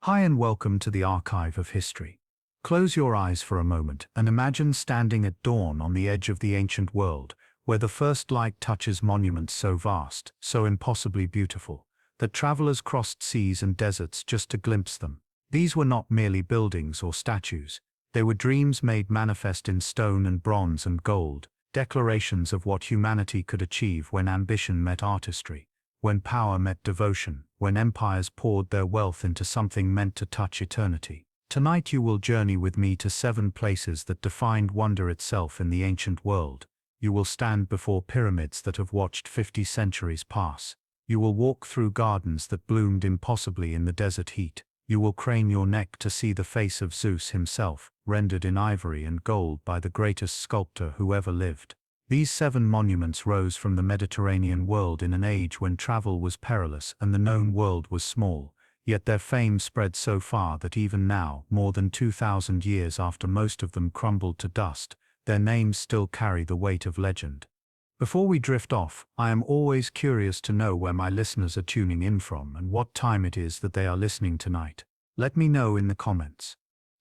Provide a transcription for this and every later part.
Hi and welcome to the Archive of History. Close your eyes for a moment and imagine standing at dawn on the edge of the ancient world, where the first light touches monuments so vast, so impossibly beautiful, that travelers crossed seas and deserts just to glimpse them. These were not merely buildings or statues. They were dreams made manifest in stone and bronze and gold, declarations of what humanity could achieve when ambition met artistry, when power met devotion, when empires poured their wealth into something meant to touch eternity. Tonight you will journey with me to 7 places that defined wonder itself in the ancient world. You will stand before pyramids that have watched 50 centuries pass. You will walk through gardens that bloomed impossibly in the desert heat. You will crane your neck to see the face of Zeus himself, rendered in ivory and gold by the greatest sculptor who ever lived. These 7 monuments rose from the Mediterranean world in an age when travel was perilous and the known world was small, yet their fame spread so far that even now, more than 2,000 years after most of them crumbled to dust, their names still carry the weight of legend. Before we drift off, I am always curious to know where my listeners are tuning in from and what time it is that they are listening tonight. Let me know in the comments.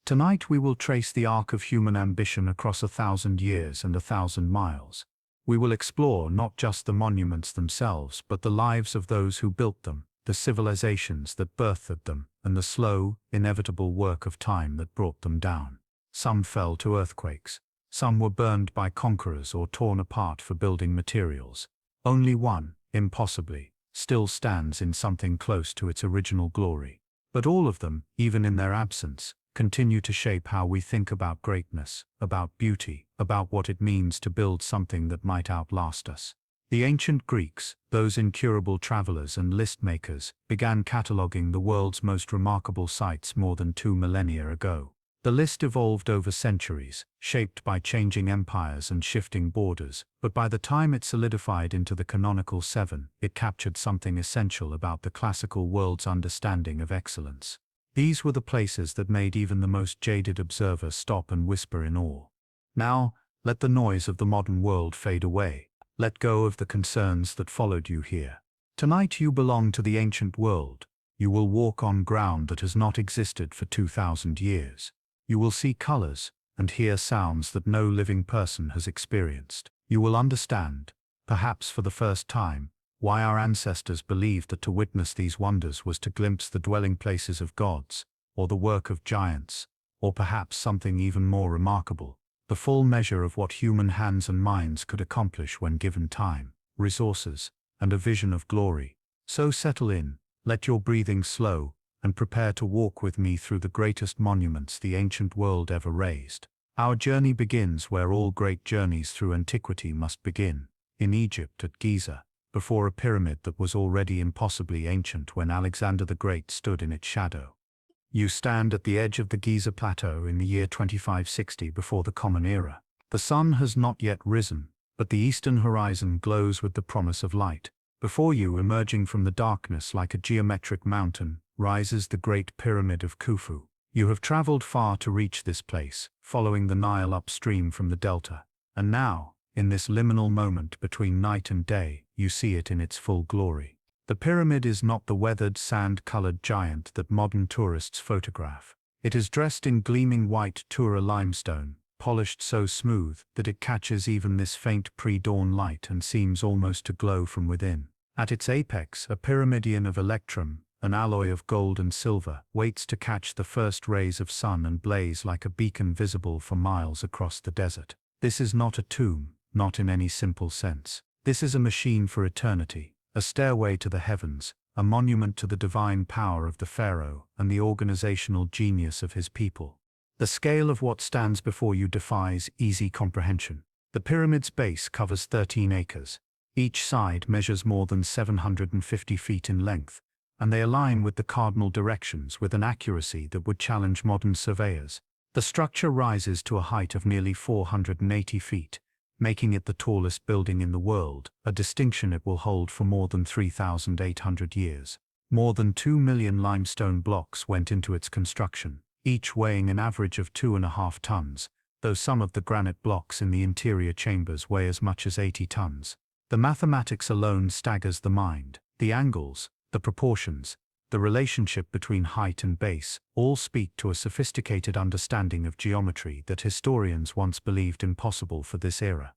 Tonight we will trace the arc of human ambition across 1,000 years and 1,000 miles. We will explore not just the monuments themselves, but the lives of those who built them, the civilizations that birthed them, and the slow, inevitable work of time that brought them down. Some fell to earthquakes. Some were burned by conquerors or torn apart for building materials. Only one, impossibly, still stands in something close to its original glory. But all of them, even in their absence, continue to shape how we think about greatness, about beauty, about what it means to build something that might outlast us. The ancient Greeks, those incurable travelers and list makers, began cataloguing the world's most remarkable sights more than 2 millennia ago. The list evolved over centuries, shaped by changing empires and shifting borders, but by the time it solidified into the canonical 7, it captured something essential about the classical world's understanding of excellence. These were the places that made even the most jaded observer stop and whisper in awe. Now, let the noise of the modern world fade away. Let go of the concerns that followed you here. Tonight you belong to the ancient world. You will walk on ground that has not existed for 2,000 years. You will see colors and hear sounds that no living person has experienced. You will understand, perhaps for the first time, why our ancestors believed that to witness these wonders was to glimpse the dwelling places of gods, or the work of giants, or perhaps something even more remarkable, the full measure of what human hands and minds could accomplish when given time, resources, and a vision of glory. So settle in, let your breathing slow, and prepare to walk with me through the greatest monuments the ancient world ever raised. Our journey begins where all great journeys through antiquity must begin, in Egypt at Giza, before a pyramid that was already impossibly ancient when Alexander the Great stood in its shadow. You stand at the edge of the Giza Plateau in the year 2560 before the Common Era. The sun has not yet risen, but the eastern horizon glows with the promise of light. Before you, emerging from the darkness like a geometric mountain, rises the Great Pyramid of Khufu. You have traveled far to reach this place, following the Nile upstream from the delta, and now, in this liminal moment between night and day, you see it in its full glory. The pyramid is not the weathered, sand-colored giant that modern tourists photograph. It is dressed in gleaming white Tura limestone, polished so smooth that it catches even this faint pre-dawn light and seems almost to glow from within. At its apex, a pyramidion of electrum, an alloy of gold and silver, waits to catch the first rays of sun and blaze like a beacon visible for miles across the desert. This is not a tomb, not in any simple sense. This is a machine for eternity, a stairway to the heavens, a monument to the divine power of the pharaoh and the organizational genius of his people. The scale of what stands before you defies easy comprehension. The pyramid's base covers 13 acres. Each side measures more than 750 feet in length, and they align with the cardinal directions with an accuracy that would challenge modern surveyors. The structure rises to a height of nearly 480 feet, making it the tallest building in the world, a distinction it will hold for more than 3,800 years. More than 2 million limestone blocks went into its construction, each weighing an average of 2.5 tons, though some of the granite blocks in the interior chambers weigh as much as 80 tons. The mathematics alone staggers the mind. The angles, the proportions, the relationship between height and base, all speak to a sophisticated understanding of geometry that historians once believed impossible for this era.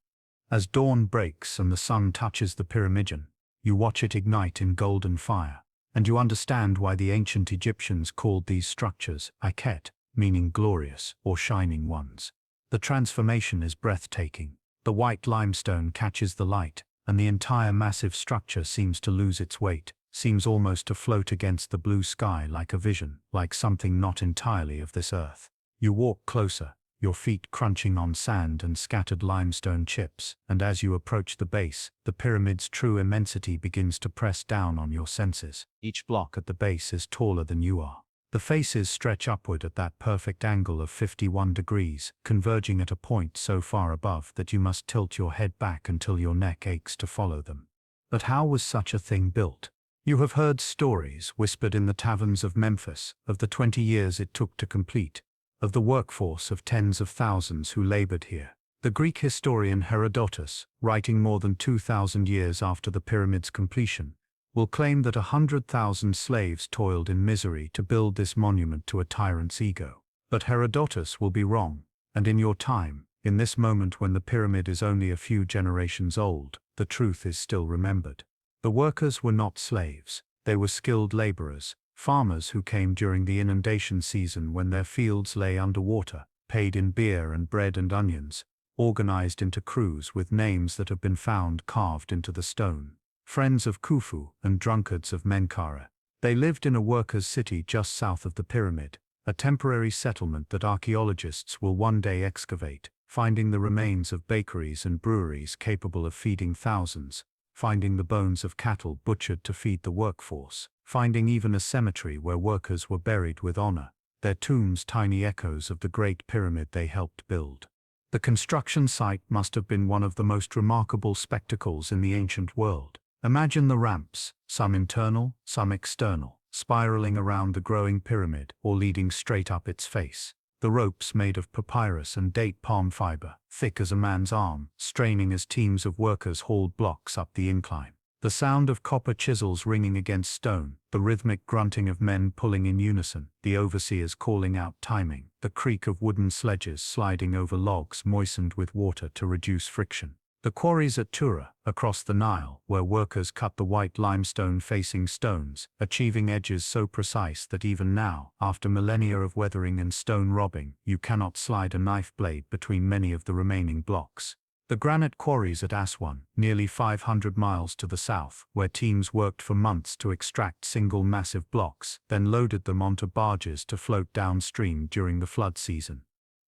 As dawn breaks and the sun touches the pyramidion, you watch it ignite in golden fire, and you understand why the ancient Egyptians called these structures Akhet, meaning glorious or shining ones. The transformation is breathtaking. The white limestone catches the light, and the entire massive structure seems to lose its weight, seems almost to float against the blue sky like a vision, like something not entirely of this earth. You walk closer, your feet crunching on sand and scattered limestone chips, and as you approach the base, the pyramid's true immensity begins to press down on your senses. Each block at the base is taller than you are. The faces stretch upward at that perfect angle of 51 degrees, converging at a point so far above that you must tilt your head back until your neck aches to follow them. But how was such a thing built? You have heard stories whispered in the taverns of Memphis of the 20 years it took to complete, of the workforce of tens of thousands who labored here. The Greek historian Herodotus, writing more than 2,000 years after the pyramid's completion, will claim that 100,000 slaves toiled in misery to build this monument to a tyrant's ego. But Herodotus will be wrong, and in your time, in this moment when the pyramid is only a few generations old, the truth is still remembered. The workers were not slaves, they were skilled laborers, farmers who came during the inundation season when their fields lay underwater, paid in beer and bread and onions, organized into crews with names that have been found carved into the stone. Friends of Khufu and drunkards of Menkaure. They lived in a workers' city just south of the pyramid, a temporary settlement that archaeologists will one day excavate, finding the remains of bakeries and breweries capable of feeding thousands, finding the bones of cattle butchered to feed the workforce, finding even a cemetery where workers were buried with honor, their tombs tiny echoes of the Great Pyramid they helped build. The construction site must have been one of the most remarkable spectacles in the ancient world. Imagine the ramps, some internal, some external, spiraling around the growing pyramid or leading straight up its face. The ropes made of papyrus and date palm fiber, thick as a man's arm, straining as teams of workers hauled blocks up the incline. The sound of copper chisels ringing against stone, the rhythmic grunting of men pulling in unison, the overseers calling out timing, the creak of wooden sledges sliding over logs moistened with water to reduce friction. The quarries at Tura, across the Nile, where workers cut the white limestone-facing stones, achieving edges so precise that even now, after millennia of weathering and stone robbing, you cannot slide a knife blade between many of the remaining blocks. The granite quarries at Aswan, nearly 500 miles to the south, where teams worked for months to extract single massive blocks, then loaded them onto barges to float downstream during the flood season.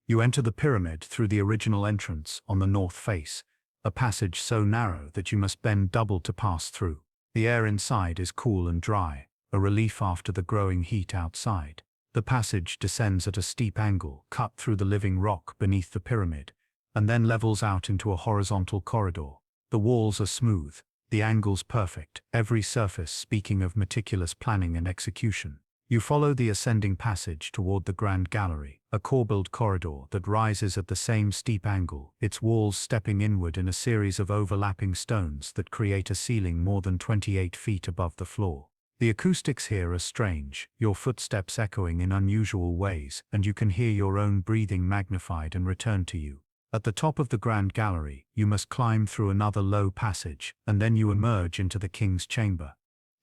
You enter the pyramid through the original entrance on the north face, a passage so narrow that you must bend double to pass through. The air inside is cool and dry, a relief after the growing heat outside. The passage descends at a steep angle, cut through the living rock beneath the pyramid, and then levels out into a horizontal corridor. The walls are smooth, the angles perfect, every surface speaking of meticulous planning and execution. You follow the ascending passage toward the Grand Gallery, a corbelled corridor that rises at the same steep angle, its walls stepping inward in a series of overlapping stones that create a ceiling more than 28 feet above the floor. The acoustics here are strange, your footsteps echoing in unusual ways, and you can hear your own breathing magnified and returned to you. At the top of the Grand Gallery, you must climb through another low passage, and then you emerge into the king's chamber.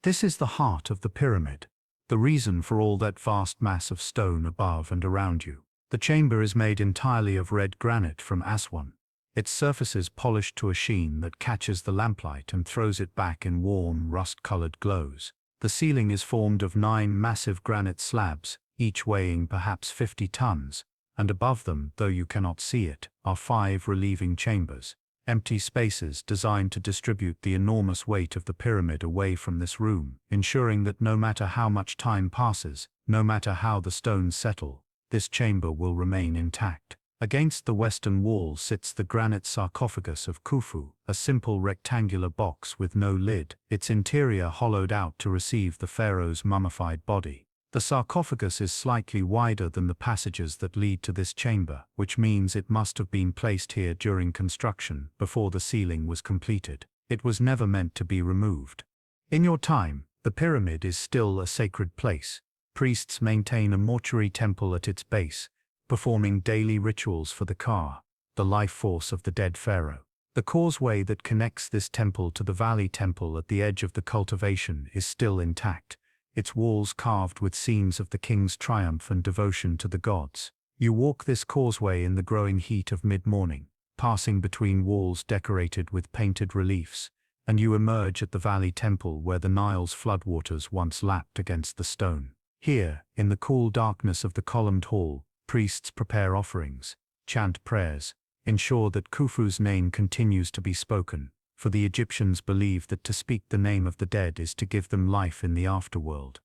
This is the heart of the pyramid, the reason for all that vast mass of stone above and around you. The chamber is made entirely of red granite from Aswan, its surfaces polished to a sheen that catches the lamplight and throws it back in warm, rust-colored glows. The ceiling is formed of 9 massive granite slabs, each weighing perhaps 50 tons, and above them, though you cannot see it, are 5 relieving chambers, empty spaces designed to distribute the enormous weight of the pyramid away from this room, ensuring that no matter how much time passes, no matter how the stones settle, this chamber will remain intact. Against the western wall sits the granite sarcophagus of Khufu, a simple rectangular box with no lid, its interior hollowed out to receive the pharaoh's mummified body. The sarcophagus is slightly wider than the passages that lead to this chamber, which means it must have been placed here during construction, before the ceiling was completed. It was never meant to be removed. In your time, the The pyramid is still a sacred place. Priests maintain a mortuary temple at its base, performing daily rituals for the Ka, the life force of the dead pharaoh. The causeway that connects this temple to the valley temple at the edge of the cultivation is still intact, its walls carved with scenes of the king's triumph and devotion to the gods. You walk this causeway in the growing heat of mid-morning, passing between walls decorated with painted reliefs, and you emerge at the valley temple where the Nile's floodwaters once lapped against the stone. Here, in the cool darkness of the columned hall, priests prepare offerings, chant prayers, ensure that Khufu's name continues to be spoken, for the Egyptians believe that to speak the name of the dead is to give them life in the afterworld.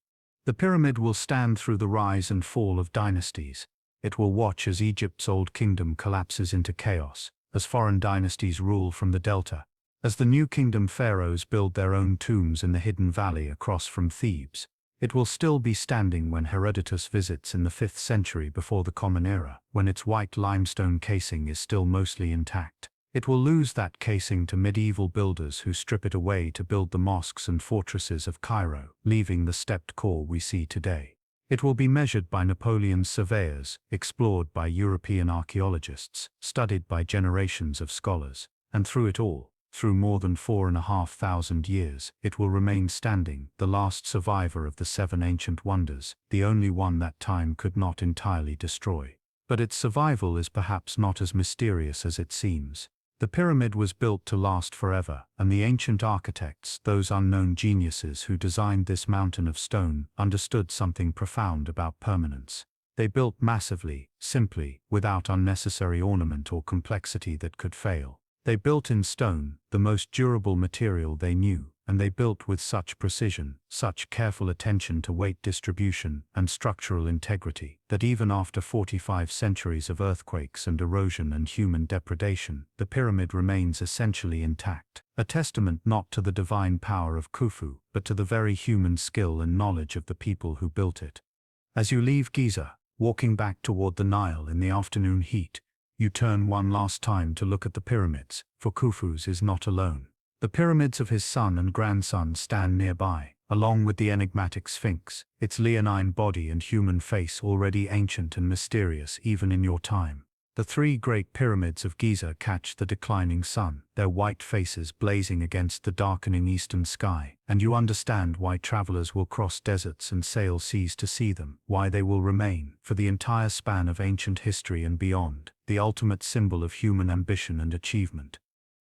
The pyramid will stand through the rise and fall of dynasties. It will watch as Egypt's old kingdom collapses into chaos, as foreign dynasties rule from the delta, as the new kingdom pharaohs build their own tombs in the hidden valley across from Thebes. It will still be standing when Herodotus visits in the 5th century before the Common Era, when its white limestone casing is still mostly intact. It will lose that casing to medieval builders who strip it away to build the mosques and fortresses of Cairo, leaving the stepped core we see today. It will be measured by Napoleon's surveyors, explored by European archaeologists, studied by generations of scholars, and through it all, through more than 4,500 years, it will remain standing, the last survivor of the 7 ancient wonders, the only one that time could not entirely destroy. But its survival is perhaps not as mysterious as it seems. The pyramid was built to last forever, and the ancient architects, those unknown geniuses who designed this mountain of stone, understood something profound about permanence. They built massively, simply, without unnecessary ornament or complexity that could fail. They built in stone, the most durable material they knew, and they built with such precision, such careful attention to weight distribution and structural integrity, that even after 45 centuries of earthquakes and erosion and human depredation, the pyramid remains essentially intact, a testament not to the divine power of Khufu, but to the very human skill and knowledge of the people who built it. As you leave Giza, walking back toward the Nile in the afternoon heat, you turn one last time to look at the pyramids, for Khufu's is not alone. The pyramids of his son and grandson stand nearby, along with the enigmatic Sphinx, its leonine body and human face already ancient and mysterious even in your time. The 3 great pyramids of Giza catch the declining sun, their white faces blazing against the darkening eastern sky, and you understand why travelers will cross deserts and sail seas to see them, why they will remain, for the entire span of ancient history and beyond, the ultimate symbol of human ambition and achievement.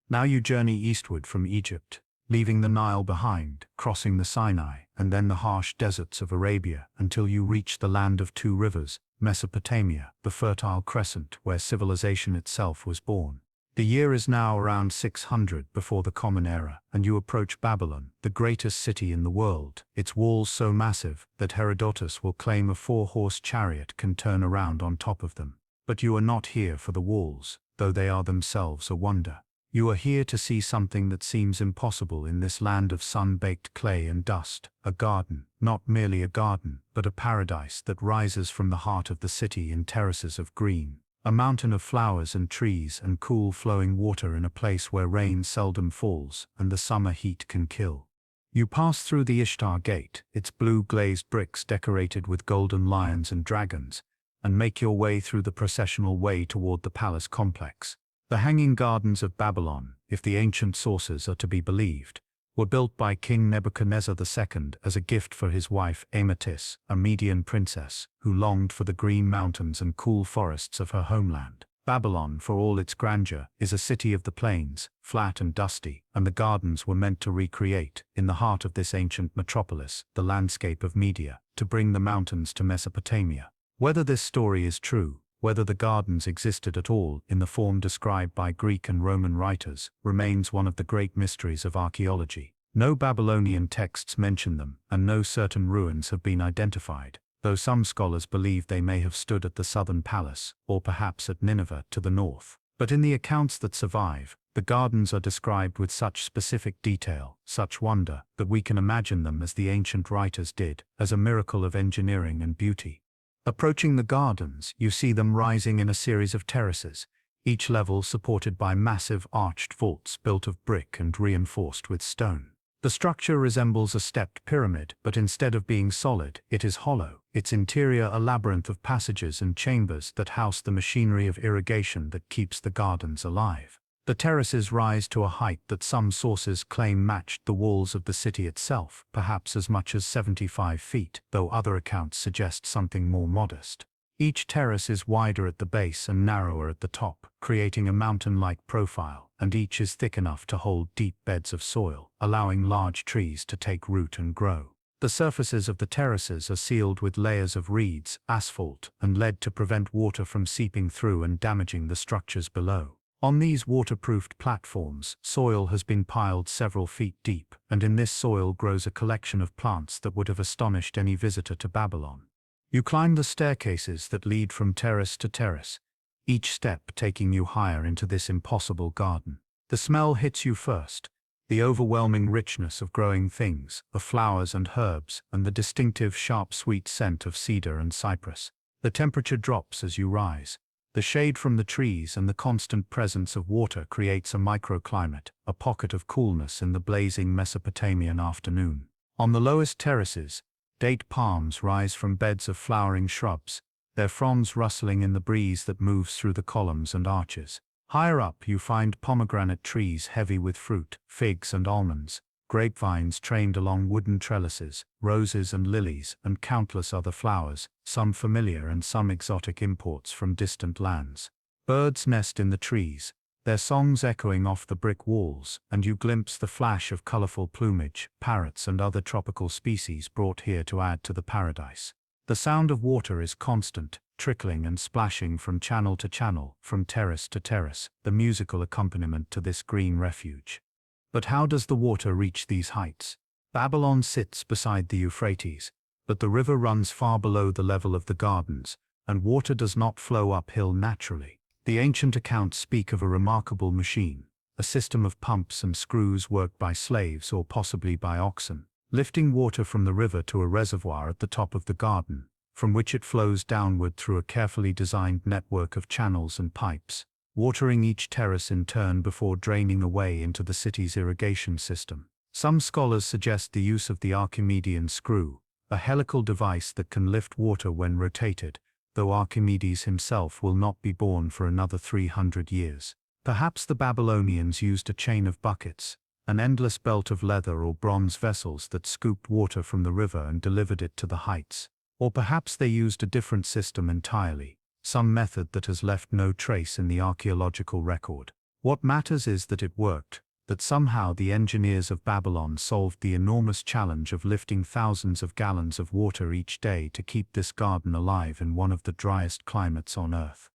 Now you journey eastward from Egypt, leaving the Nile behind, crossing the Sinai, and then the harsh deserts of Arabia until you reach the land of 2 rivers, Mesopotamia, the Fertile Crescent where civilization itself was born. The year is now around 600 before the Common Era, and you approach Babylon, the greatest city in the world, its walls so massive that Herodotus will claim a 4-horse chariot can turn around on top of them. But you are not here for the walls, though they are themselves a wonder. You are here to see something that seems impossible in this land of sun-baked clay and dust, a garden, not merely a garden, but a paradise that rises from the heart of the city in terraces of green, a mountain of flowers and trees and cool flowing water in a place where rain seldom falls and the summer heat can kill. You pass through the Ishtar Gate, its blue glazed bricks decorated with golden lions and dragons, and make your way through the processional way toward the palace complex. The Hanging Gardens of Babylon, if the ancient sources are to be believed, were built by King Nebuchadnezzar II as a gift for his wife Amatis, a Median princess, who longed for the green mountains and cool forests of her homeland. Babylon, for all its grandeur, is a city of the plains, flat and dusty, and the gardens were meant to recreate, in the heart of this ancient metropolis, the landscape of Media, to bring the mountains to Mesopotamia. Whether this story is true, whether the gardens existed at all in the form described by Greek and Roman writers, remains one of the great mysteries of archaeology. No Babylonian texts mention them, and no certain ruins have been identified, though some scholars believe they may have stood at the southern palace, or perhaps at Nineveh to the north. But in the accounts that survive, the gardens are described with such specific detail, such wonder, that we can imagine them as the ancient writers did, as a miracle of engineering and beauty. Approaching the gardens, you see them rising in a series of terraces, each level supported by massive arched vaults built of brick and reinforced with stone. The structure resembles a stepped pyramid, but instead of being solid, it is hollow, its interior a labyrinth of passages and chambers that house the machinery of irrigation that keeps the gardens alive. The terraces rise to a height that some sources claim matched the walls of the city itself, perhaps as much as 75 feet, though other accounts suggest something more modest. Each terrace is wider at the base and narrower at the top, creating a mountain-like profile, and each is thick enough to hold deep beds of soil, allowing large trees to take root and grow. The surfaces of the terraces are sealed with layers of reeds, asphalt, and lead to prevent water from seeping through and damaging the structures below. On these waterproofed platforms, soil has been piled several feet deep, and in this soil grows a collection of plants that would have astonished any visitor to Babylon. You climb the staircases that lead from terrace to terrace, each step taking you higher into this impossible garden. The smell hits you first, the overwhelming richness of growing things, of flowers and herbs, and the distinctive sharp sweet scent of cedar and cypress. The temperature drops as you rise. The shade from the trees and the constant presence of water creates a microclimate, a pocket of coolness in the blazing Mesopotamian afternoon. On the lowest terraces, date palms rise from beds of flowering shrubs, their fronds rustling in the breeze that moves through the columns and arches. Higher up you find pomegranate trees heavy with fruit, figs and almonds, grapevines trained along wooden trellises, roses and lilies, and countless other flowers, some familiar and some exotic imports from distant lands. Birds nest in the trees, their songs echoing off the brick walls, and you glimpse the flash of colorful plumage, parrots and other tropical species brought here to add to the paradise. The sound of water is constant, trickling and splashing from channel to channel, from terrace to terrace, the musical accompaniment to this green refuge. But how does the water reach these heights? Babylon sits beside the Euphrates, but the river runs far below the level of the gardens, and water does not flow uphill naturally. The ancient accounts speak of a remarkable machine, a system of pumps and screws worked by slaves or possibly by oxen, lifting water from the river to a reservoir at the top of the garden, from which it flows downward through a carefully designed network of channels and pipes, watering each terrace in turn before draining away into the city's irrigation system. Some scholars suggest the use of the Archimedean screw, a helical device that can lift water when rotated, though Archimedes himself will not be born for another 300 years. Perhaps the Babylonians used a chain of buckets, an endless belt of leather or bronze vessels that scooped water from the river and delivered it to the heights. Or perhaps they used a different system entirely, some method that has left no trace in the archaeological record. What matters is that it worked, that somehow the engineers of Babylon solved the enormous challenge of lifting thousands of gallons of water each day to keep this garden alive in one of the driest climates on earth.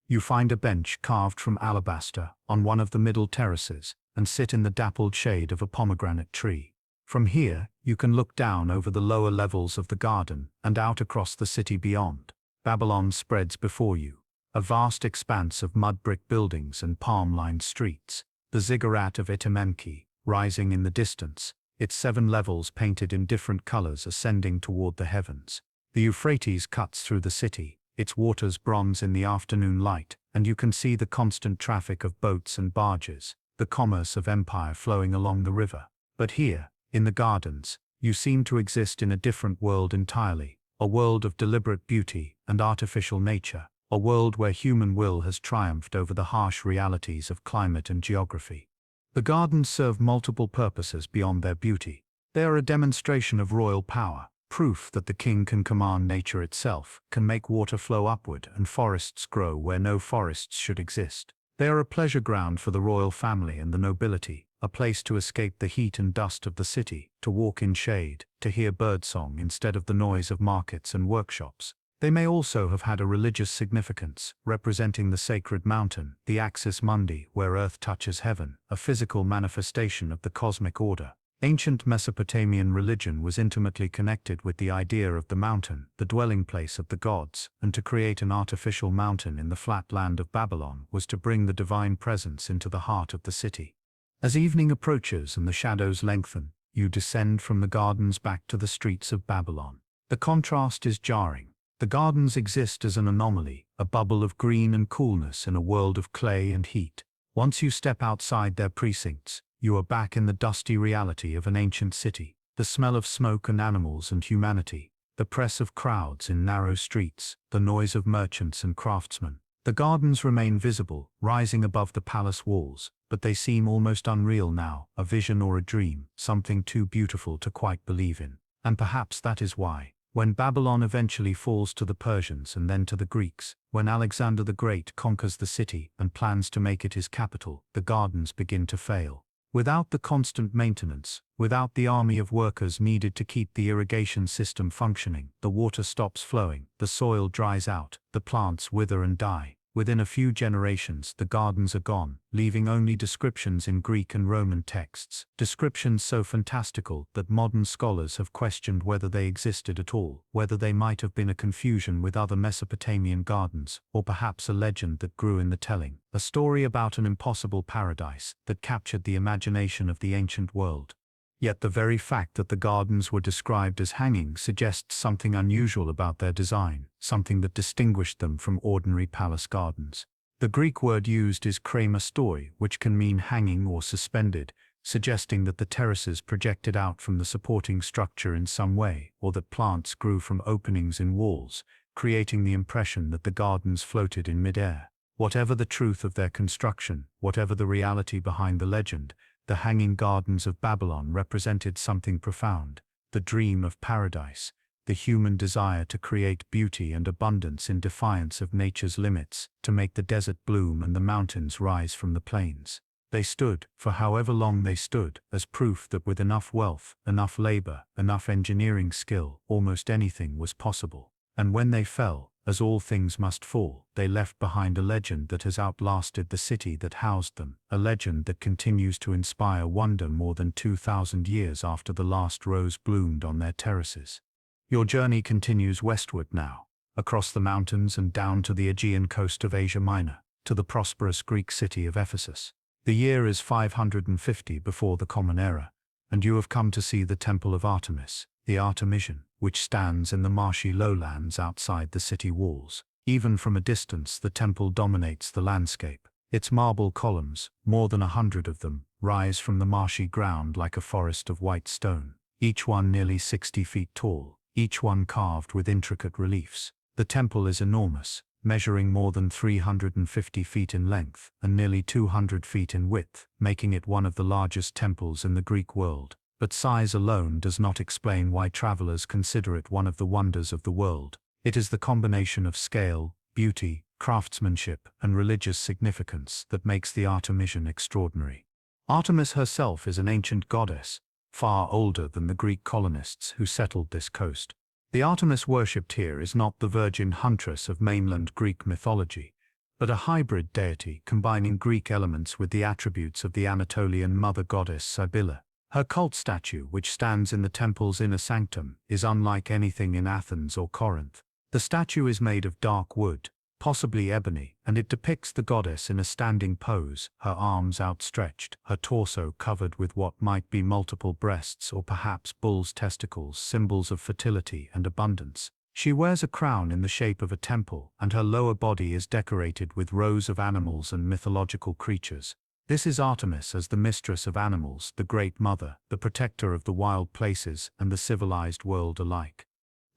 You find a bench carved from alabaster on one of the middle terraces and sit in the dappled shade of a pomegranate tree. From here, you can look down over the lower levels of the garden and out across the city beyond. Babylon spreads before you, a vast expanse of mud brick buildings and palm-lined streets. The ziggurat of Itemenki, rising in the distance, its 7 levels painted in different colors ascending toward the heavens. The Euphrates cuts through the city, its waters bronze in the afternoon light, and you can see the constant traffic of boats and barges, the commerce of empire flowing along the river. But here, in the gardens, you seem to exist in a different world entirely, a world of deliberate beauty and artificial nature. A world where human will has triumphed over the harsh realities of climate and geography. The gardens serve multiple purposes beyond their beauty. They are a demonstration of royal power, proof that the king can command nature itself, can make water flow upward and forests grow where no forests should exist. They are a pleasure ground for the royal family and the nobility, a place to escape the heat and dust of the city, to walk in shade, to hear birdsong instead of the noise of markets and workshops. They may also have had a religious significance, representing the sacred mountain, the axis mundi, where earth touches heaven, a physical manifestation of the cosmic order. Ancient Mesopotamian religion was intimately connected with the idea of the mountain, the dwelling place of the gods, and to create an artificial mountain in the flat land of Babylon was to bring the divine presence into the heart of the city. As evening approaches and the shadows lengthen, you descend from the gardens back to the streets of Babylon. The contrast is jarring. The gardens exist as an anomaly, a bubble of green and coolness in a world of clay and heat. Once you step outside their precincts, you are back in the dusty reality of an ancient city. The smell of smoke and animals and humanity, the press of crowds in narrow streets, the noise of merchants and craftsmen. The gardens remain visible, rising above the palace walls, but they seem almost unreal now, a vision or a dream, something too beautiful to quite believe in. And perhaps that is why, when Babylon eventually falls to the Persians and then to the Greeks, when Alexander the Great conquers the city and plans to make it his capital, the gardens begin to fail. Without the constant maintenance, without the army of workers needed to keep the irrigation system functioning, the water stops flowing, the soil dries out, the plants wither and die. Within a few generations, the gardens are gone, leaving only descriptions in Greek and Roman texts, descriptions so fantastical that modern scholars have questioned whether they existed at all, whether they might have been a confusion with other Mesopotamian gardens, or perhaps a legend that grew in the telling, a story about an impossible paradise that captured the imagination of the ancient world. Yet the very fact that the gardens were described as hanging suggests something unusual about their design, something that distinguished them from ordinary palace gardens. The Greek word used is kremastoi, which can mean hanging or suspended, suggesting that the terraces projected out from the supporting structure in some way, or that plants grew from openings in walls, creating the impression that the gardens floated in midair. Whatever the truth of their construction, whatever the reality behind the legend, the hanging gardens of Babylon represented something profound, the dream of paradise, the human desire to create beauty and abundance in defiance of nature's limits, to make the desert bloom and the mountains rise from the plains. They stood, for however long they stood, as proof that with enough wealth, enough labor, enough engineering skill, almost anything was possible. And when they fell, as all things must fall, they left behind a legend that has outlasted the city that housed them, a legend that continues to inspire wonder more than 2,000 years after the last rose bloomed on their terraces. Your journey continues westward now, across the mountains and down to the Aegean coast of Asia Minor, to the prosperous Greek city of Ephesus. The year is 550 before the Common Era, and you have come to see the Temple of Artemis, the Artemision, which stands in the marshy lowlands outside the city walls. Even from a distance, the temple dominates the landscape. Its marble columns, more than 100 of them, rise from the marshy ground like a forest of white stone, each one nearly 60 feet tall, each one carved with intricate reliefs. The temple is enormous, measuring more than 350 feet in length and nearly 200 feet in width, making it one of the largest temples in the Greek world. But size alone does not explain why travelers consider it one of the wonders of the world. It is the combination of scale, beauty, craftsmanship, and religious significance that makes the Artemision extraordinary. Artemis herself is an ancient goddess, far older than the Greek colonists who settled this coast. The Artemis worshipped here is not the virgin huntress of mainland Greek mythology, but a hybrid deity combining Greek elements with the attributes of the Anatolian mother goddess Cybele. Her cult statue, which stands in the temple's inner sanctum, is unlike anything in Athens or Corinth. The statue is made of dark wood, possibly ebony, and it depicts the goddess in a standing pose, her arms outstretched, her torso covered with what might be multiple breasts or perhaps bull's testicles, symbols of fertility and abundance. She wears a crown in the shape of a temple, and her lower body is decorated with rows of animals and mythological creatures. This is Artemis as the mistress of animals, the great mother, the protector of the wild places and the civilized world alike.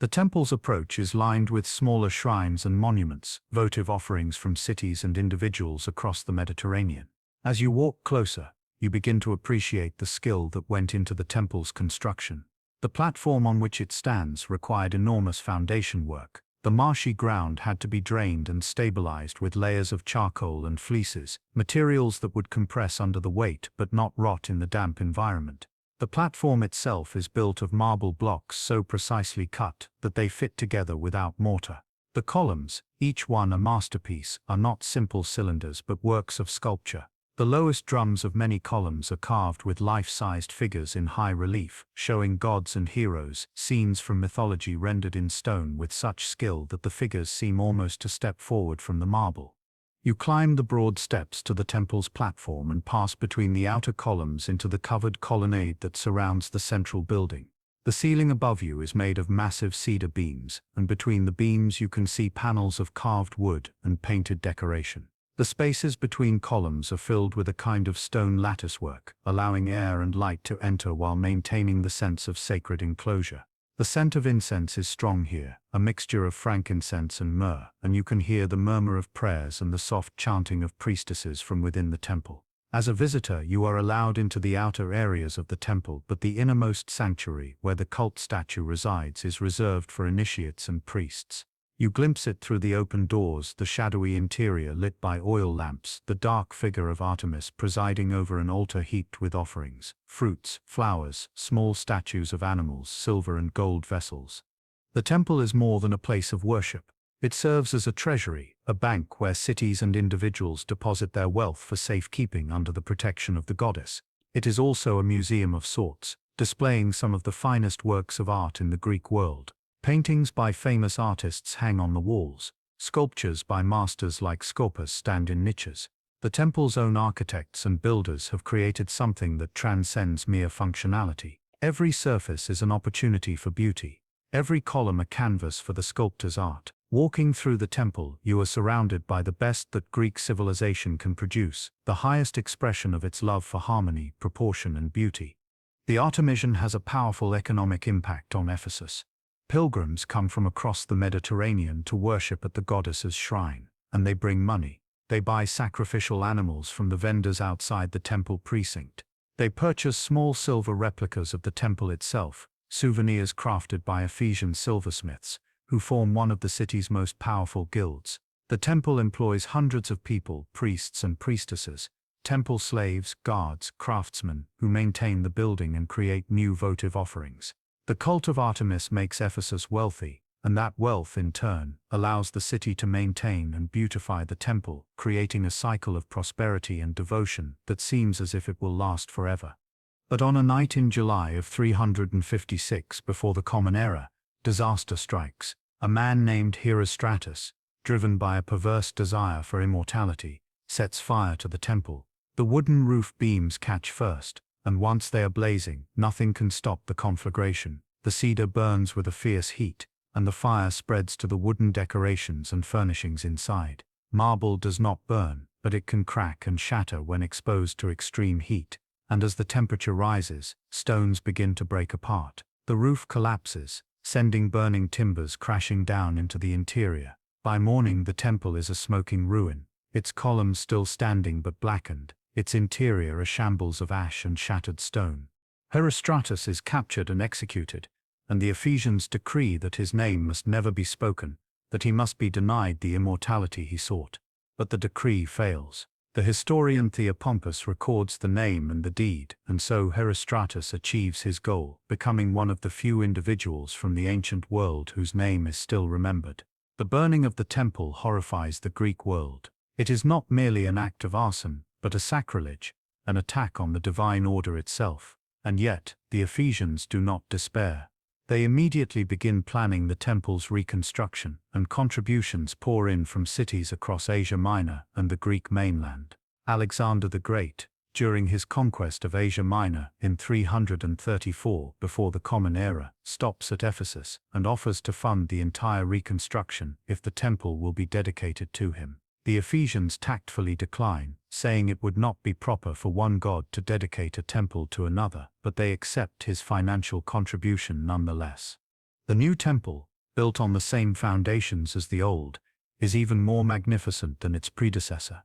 The temple's approach is lined with smaller shrines and monuments, votive offerings from cities and individuals across the Mediterranean. As you walk closer, you begin to appreciate the skill that went into the temple's construction. The platform on which it stands required enormous foundation work. The marshy ground had to be drained and stabilized with layers of charcoal and fleeces, materials that would compress under the weight but not rot in the damp environment. The platform itself is built of marble blocks so precisely cut that they fit together without mortar. The columns, each one a masterpiece, are not simple cylinders but works of sculpture. The lowest drums of many columns are carved with life-sized figures in high relief, showing gods and heroes, scenes from mythology rendered in stone with such skill that the figures seem almost to step forward from the marble. You climb the broad steps to the temple's platform and pass between the outer columns into the covered colonnade that surrounds the central building. The ceiling above you is made of massive cedar beams, and between the beams you can see panels of carved wood and painted decoration. The spaces between columns are filled with a kind of stone latticework, allowing air and light to enter while maintaining the sense of sacred enclosure. The scent of incense is strong here, a mixture of frankincense and myrrh, and you can hear the murmur of prayers and the soft chanting of priestesses from within the temple. As a visitor, you are allowed into the outer areas of the temple, but the innermost sanctuary, where the cult statue resides, is reserved for initiates and priests. You glimpse it through the open doors, the shadowy interior lit by oil lamps, the dark figure of Artemis presiding over an altar heaped with offerings, fruits, flowers, small statues of animals, silver and gold vessels. The temple is more than a place of worship. It serves as a treasury, a bank where cities and individuals deposit their wealth for safekeeping under the protection of the goddess. It is also a museum of sorts, displaying some of the finest works of art in the Greek world. Paintings by famous artists hang on the walls. Sculptures by masters like Scorpus stand in niches. The temple's own architects and builders have created something that transcends mere functionality. Every surface is an opportunity for beauty. Every column a canvas for the sculptor's art. Walking through the temple, you are surrounded by the best that Greek civilization can produce, the highest expression of its love for harmony, proportion, and beauty. The Artemision has a powerful economic impact on Ephesus. Pilgrims come from across the Mediterranean to worship at the goddess's shrine, and they bring money. They buy sacrificial animals from the vendors outside the temple precinct. They purchase small silver replicas of the temple itself, souvenirs crafted by Ephesian silversmiths, who form one of the city's most powerful guilds. The temple employs hundreds of people, priests and priestesses, temple slaves, guards, craftsmen, who maintain the building and create new votive offerings. The cult of Artemis makes Ephesus wealthy, and that wealth, in turn, allows the city to maintain and beautify the temple, creating a cycle of prosperity and devotion that seems as if it will last forever. But on a night in July of 356 before the Common Era, disaster strikes. A man named Herostratus, driven by a perverse desire for immortality, sets fire to the temple. The wooden roof beams catch first, and once they are blazing, nothing can stop the conflagration. The cedar burns with a fierce heat, and the fire spreads to the wooden decorations and furnishings inside. Marble does not burn, but it can crack and shatter when exposed to extreme heat, and as the temperature rises, stones begin to break apart. The roof collapses, sending burning timbers crashing down into the interior. By morning, the temple is a smoking ruin, its columns still standing but blackened, its interior a shambles of ash and shattered stone. Herostratus is captured and executed, and the Ephesians decree that his name must never be spoken, that he must be denied the immortality he sought. But the decree fails. The historian Theopompus records the name and the deed, and so Herostratus achieves his goal, becoming one of the few individuals from the ancient world whose name is still remembered. The burning of the temple horrifies the Greek world. It is not merely an act of arson, but a sacrilege, an attack on the divine order itself. And yet, the Ephesians do not despair. They immediately begin planning the temple's reconstruction, and contributions pour in from cities across Asia Minor and the Greek mainland. Alexander the Great, during his conquest of Asia Minor in 334 before the Common Era, stops at Ephesus and offers to fund the entire reconstruction if the temple will be dedicated to him. The Ephesians tactfully decline, saying it would not be proper for one god to dedicate a temple to another, but they accept his financial contribution nonetheless. The new temple, built on the same foundations as the old, is even more magnificent than its predecessor.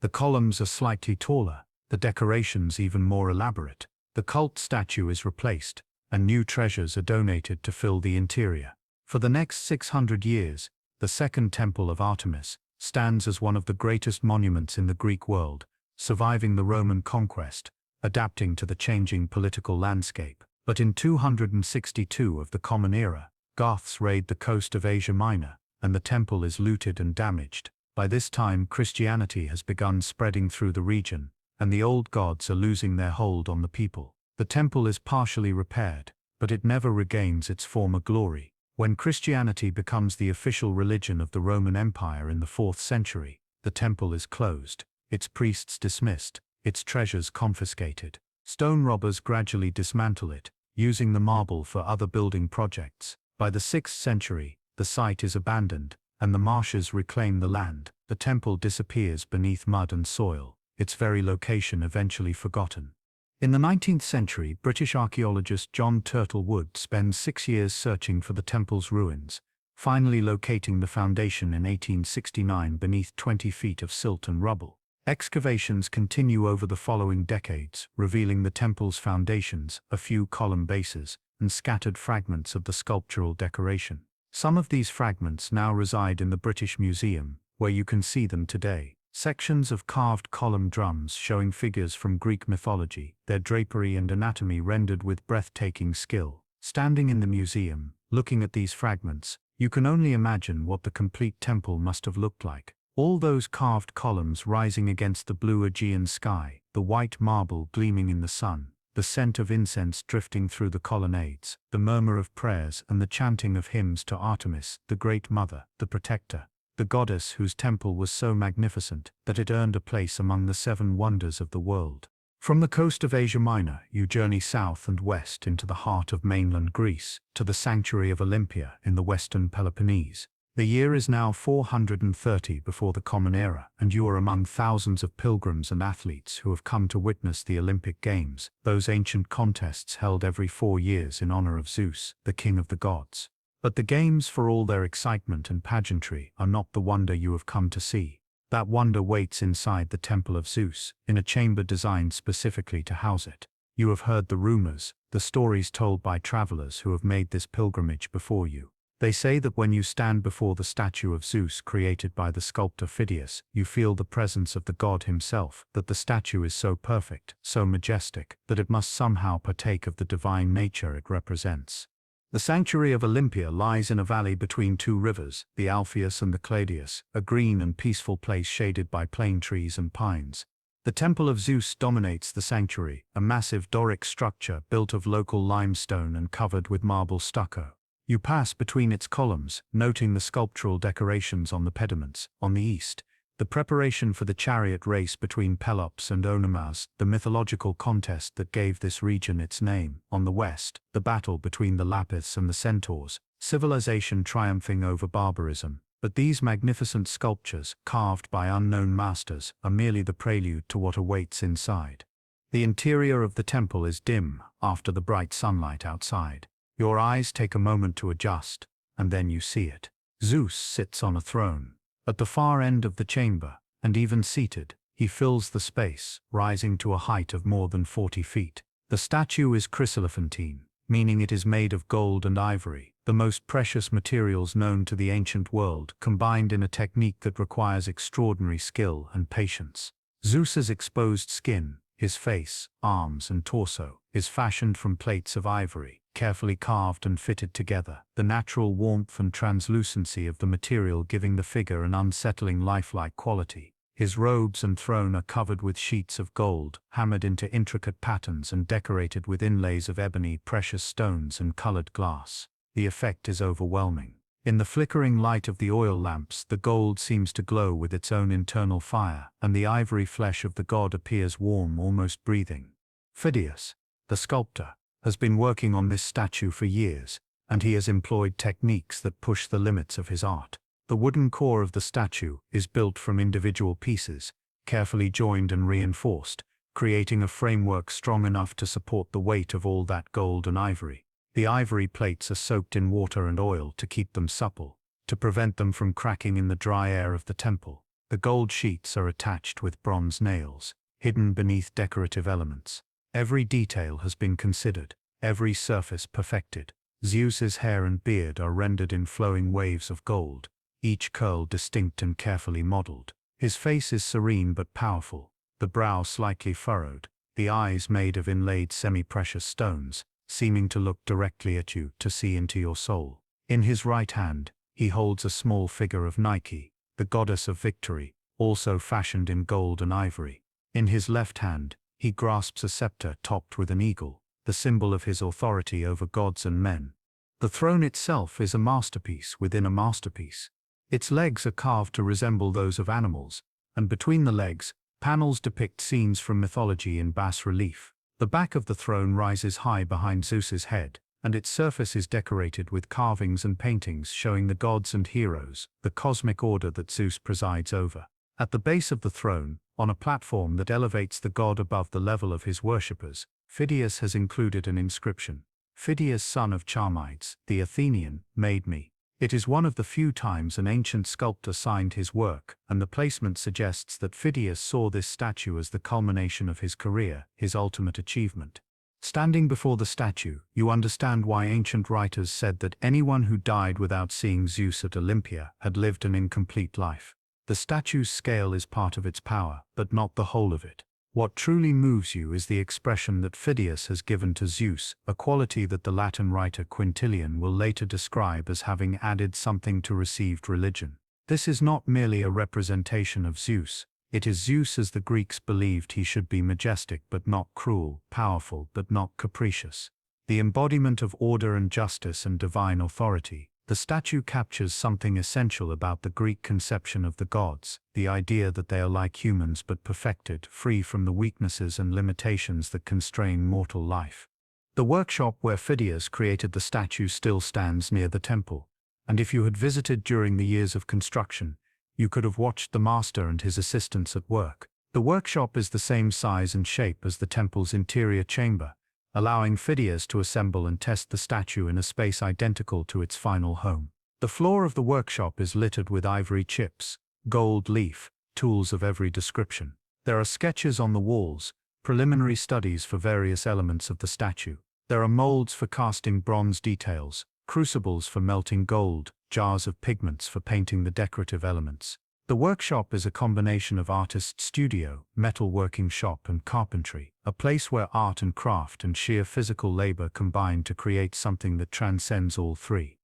The columns are slightly taller, the decorations even more elaborate. The cult statue is replaced, and new treasures are donated to fill the interior. For the next 600 years, the Second Temple of Artemis stands as one of the greatest monuments in the Greek world, surviving the Roman conquest, adapting to the changing political landscape. But in 262 of the Common Era, Goths raid the coast of Asia Minor, and the temple is looted and damaged. By this time, Christianity has begun spreading through the region, and the old gods are losing their hold on the people. The temple is partially repaired, but it never regains its former glory. When Christianity becomes the official religion of the Roman Empire in the 4th century, the temple is closed, its priests dismissed, its treasures confiscated. Stone robbers gradually dismantle it, using the marble for other building projects. By the 6th century, the site is abandoned, and the marshes reclaim the land. the temple disappears beneath mud and soil, its very location eventually forgotten. In the 19th century, British archaeologist John Turtle Wood spends 6 years searching for the temple's ruins, finally locating the foundation in 1869 beneath 20 feet of silt and rubble. Excavations continue over the following decades, revealing the temple's foundations, a few column bases, and scattered fragments of the sculptural decoration. Some of these fragments now reside in the British Museum, where you can see them today. Sections of carved column drums showing figures from Greek mythology, their drapery and anatomy rendered with breathtaking skill. Standing in the museum, looking at these fragments, you can only imagine what the complete temple must have looked like. All those carved columns rising against the blue Aegean sky, the white marble gleaming in the sun, the scent of incense drifting through the colonnades, the murmur of prayers and the chanting of hymns to Artemis, the Great Mother, the Protector, the goddess whose temple was so magnificent that it earned a place among the 7 wonders of the world. From the coast of Asia Minor, you journey south and west into the heart of mainland Greece, to the sanctuary of Olympia in the western Peloponnese. The year is now 430 before the Common Era, and you are among thousands of pilgrims and athletes who have come to witness the Olympic Games, those ancient contests held every 4 years in honor of Zeus, the king of the gods. But the games, for all their excitement and pageantry, are not the wonder you have come to see. That wonder waits inside the Temple of Zeus, in a chamber designed specifically to house it. You have heard the rumors, the stories told by travelers who have made this pilgrimage before you. They say that when you stand before the statue of Zeus created by the sculptor Phidias, you feel the presence of the god himself, that the statue is so perfect, so majestic, that it must somehow partake of the divine nature it represents. The sanctuary of Olympia lies in a valley between 2 rivers, the Alpheus and the Cladius, a green and peaceful place shaded by plane trees and pines. The Temple of Zeus dominates the sanctuary, a massive Doric structure built of local limestone and covered with marble stucco. You pass between its columns, noting the sculptural decorations on the pediments. On the east, the preparation for the chariot race between Pelops and Oenomaus, the mythological contest that gave this region its name. On the west, the battle between the Lapiths and the Centaurs, civilization triumphing over barbarism. But these magnificent sculptures, carved by unknown masters, are merely the prelude to what awaits inside. The interior of the temple is dim after the bright sunlight outside. Your eyes take a moment to adjust, and then you see it. Zeus sits on a throne. At the far end of the chamber, and even seated, he fills the space, rising to a height of more than 40 feet. The statue is chryselephantine, meaning it is made of gold and ivory, the most precious materials known to the ancient world, combined in a technique that requires extraordinary skill and patience. Zeus's exposed skin, his face, arms and torso, is fashioned from plates of ivory, carefully carved and fitted together, the natural warmth and translucency of the material giving the figure an unsettling lifelike quality. His robes and throne are covered with sheets of gold, hammered into intricate patterns and decorated with inlays of ebony, precious stones and colored glass. The effect is overwhelming. In the flickering light of the oil lamps, the gold seems to glow with its own internal fire, and the ivory flesh of the god appears warm, almost breathing. Phidias, the sculptor, has been working on this statue for years, and he has employed techniques that push the limits of his art. The wooden core of the statue is built from individual pieces, carefully joined and reinforced, creating a framework strong enough to support the weight of all that gold and ivory. The ivory plates are soaked in water and oil to keep them supple, to prevent them from cracking in the dry air of the temple. The gold sheets are attached with bronze nails, hidden beneath decorative elements. Every detail has been considered, every surface perfected. Zeus's hair and beard are rendered in flowing waves of gold, each curl distinct and carefully modeled. His face is serene but powerful, the brow slightly furrowed, the eyes made of inlaid semi-precious stones, seeming to look directly at you, to see into your soul. In his right hand, he holds a small figure of Nike, the goddess of victory, also fashioned in gold and ivory. In his left hand, he grasps a scepter topped with an eagle, the symbol of his authority over gods and men. The throne itself is a masterpiece within a masterpiece. Its legs are carved to resemble those of animals, and between the legs, panels depict scenes from mythology in bas relief. The back of the throne rises high behind Zeus's head, and its surface is decorated with carvings and paintings showing the gods and heroes, the cosmic order that Zeus presides over. At the base of the throne, on a platform that elevates the god above the level of his worshippers, Phidias has included an inscription. Phidias, son of Charmides, the Athenian, made me. It is one of the few times an ancient sculptor signed his work, and the placement suggests that Phidias saw this statue as the culmination of his career, his ultimate achievement. Standing before the statue, you understand why ancient writers said that anyone who died without seeing Zeus at Olympia had lived an incomplete life. The statue's scale is part of its power, but not the whole of it. What truly moves you is the expression that Phidias has given to Zeus, a quality that the Latin writer Quintilian will later describe as having added something to received religion. This is not merely a representation of Zeus. It is Zeus as the Greeks believed he should be, majestic but not cruel, powerful but not capricious. The embodiment of order and justice and divine authority. The statue captures something essential about the Greek conception of the gods, the idea that they are like humans but perfected, free from the weaknesses and limitations that constrain mortal life. The workshop where Phidias created the statue still stands near the temple, and if you had visited during the years of construction, you could have watched the master and his assistants at work. The workshop is the same size and shape as the temple's interior chamber, allowing Phidias to assemble and test the statue in a space identical to its final home. The floor of the workshop is littered with ivory chips, gold leaf, tools of every description. There are sketches on the walls, preliminary studies for various elements of the statue. There are molds for casting bronze details, crucibles for melting gold, jars of pigments for painting the decorative elements. The workshop is a combination of artist's studio, metalworking shop and carpentry, a place where art and craft and sheer physical labor combine to create something that transcends all three.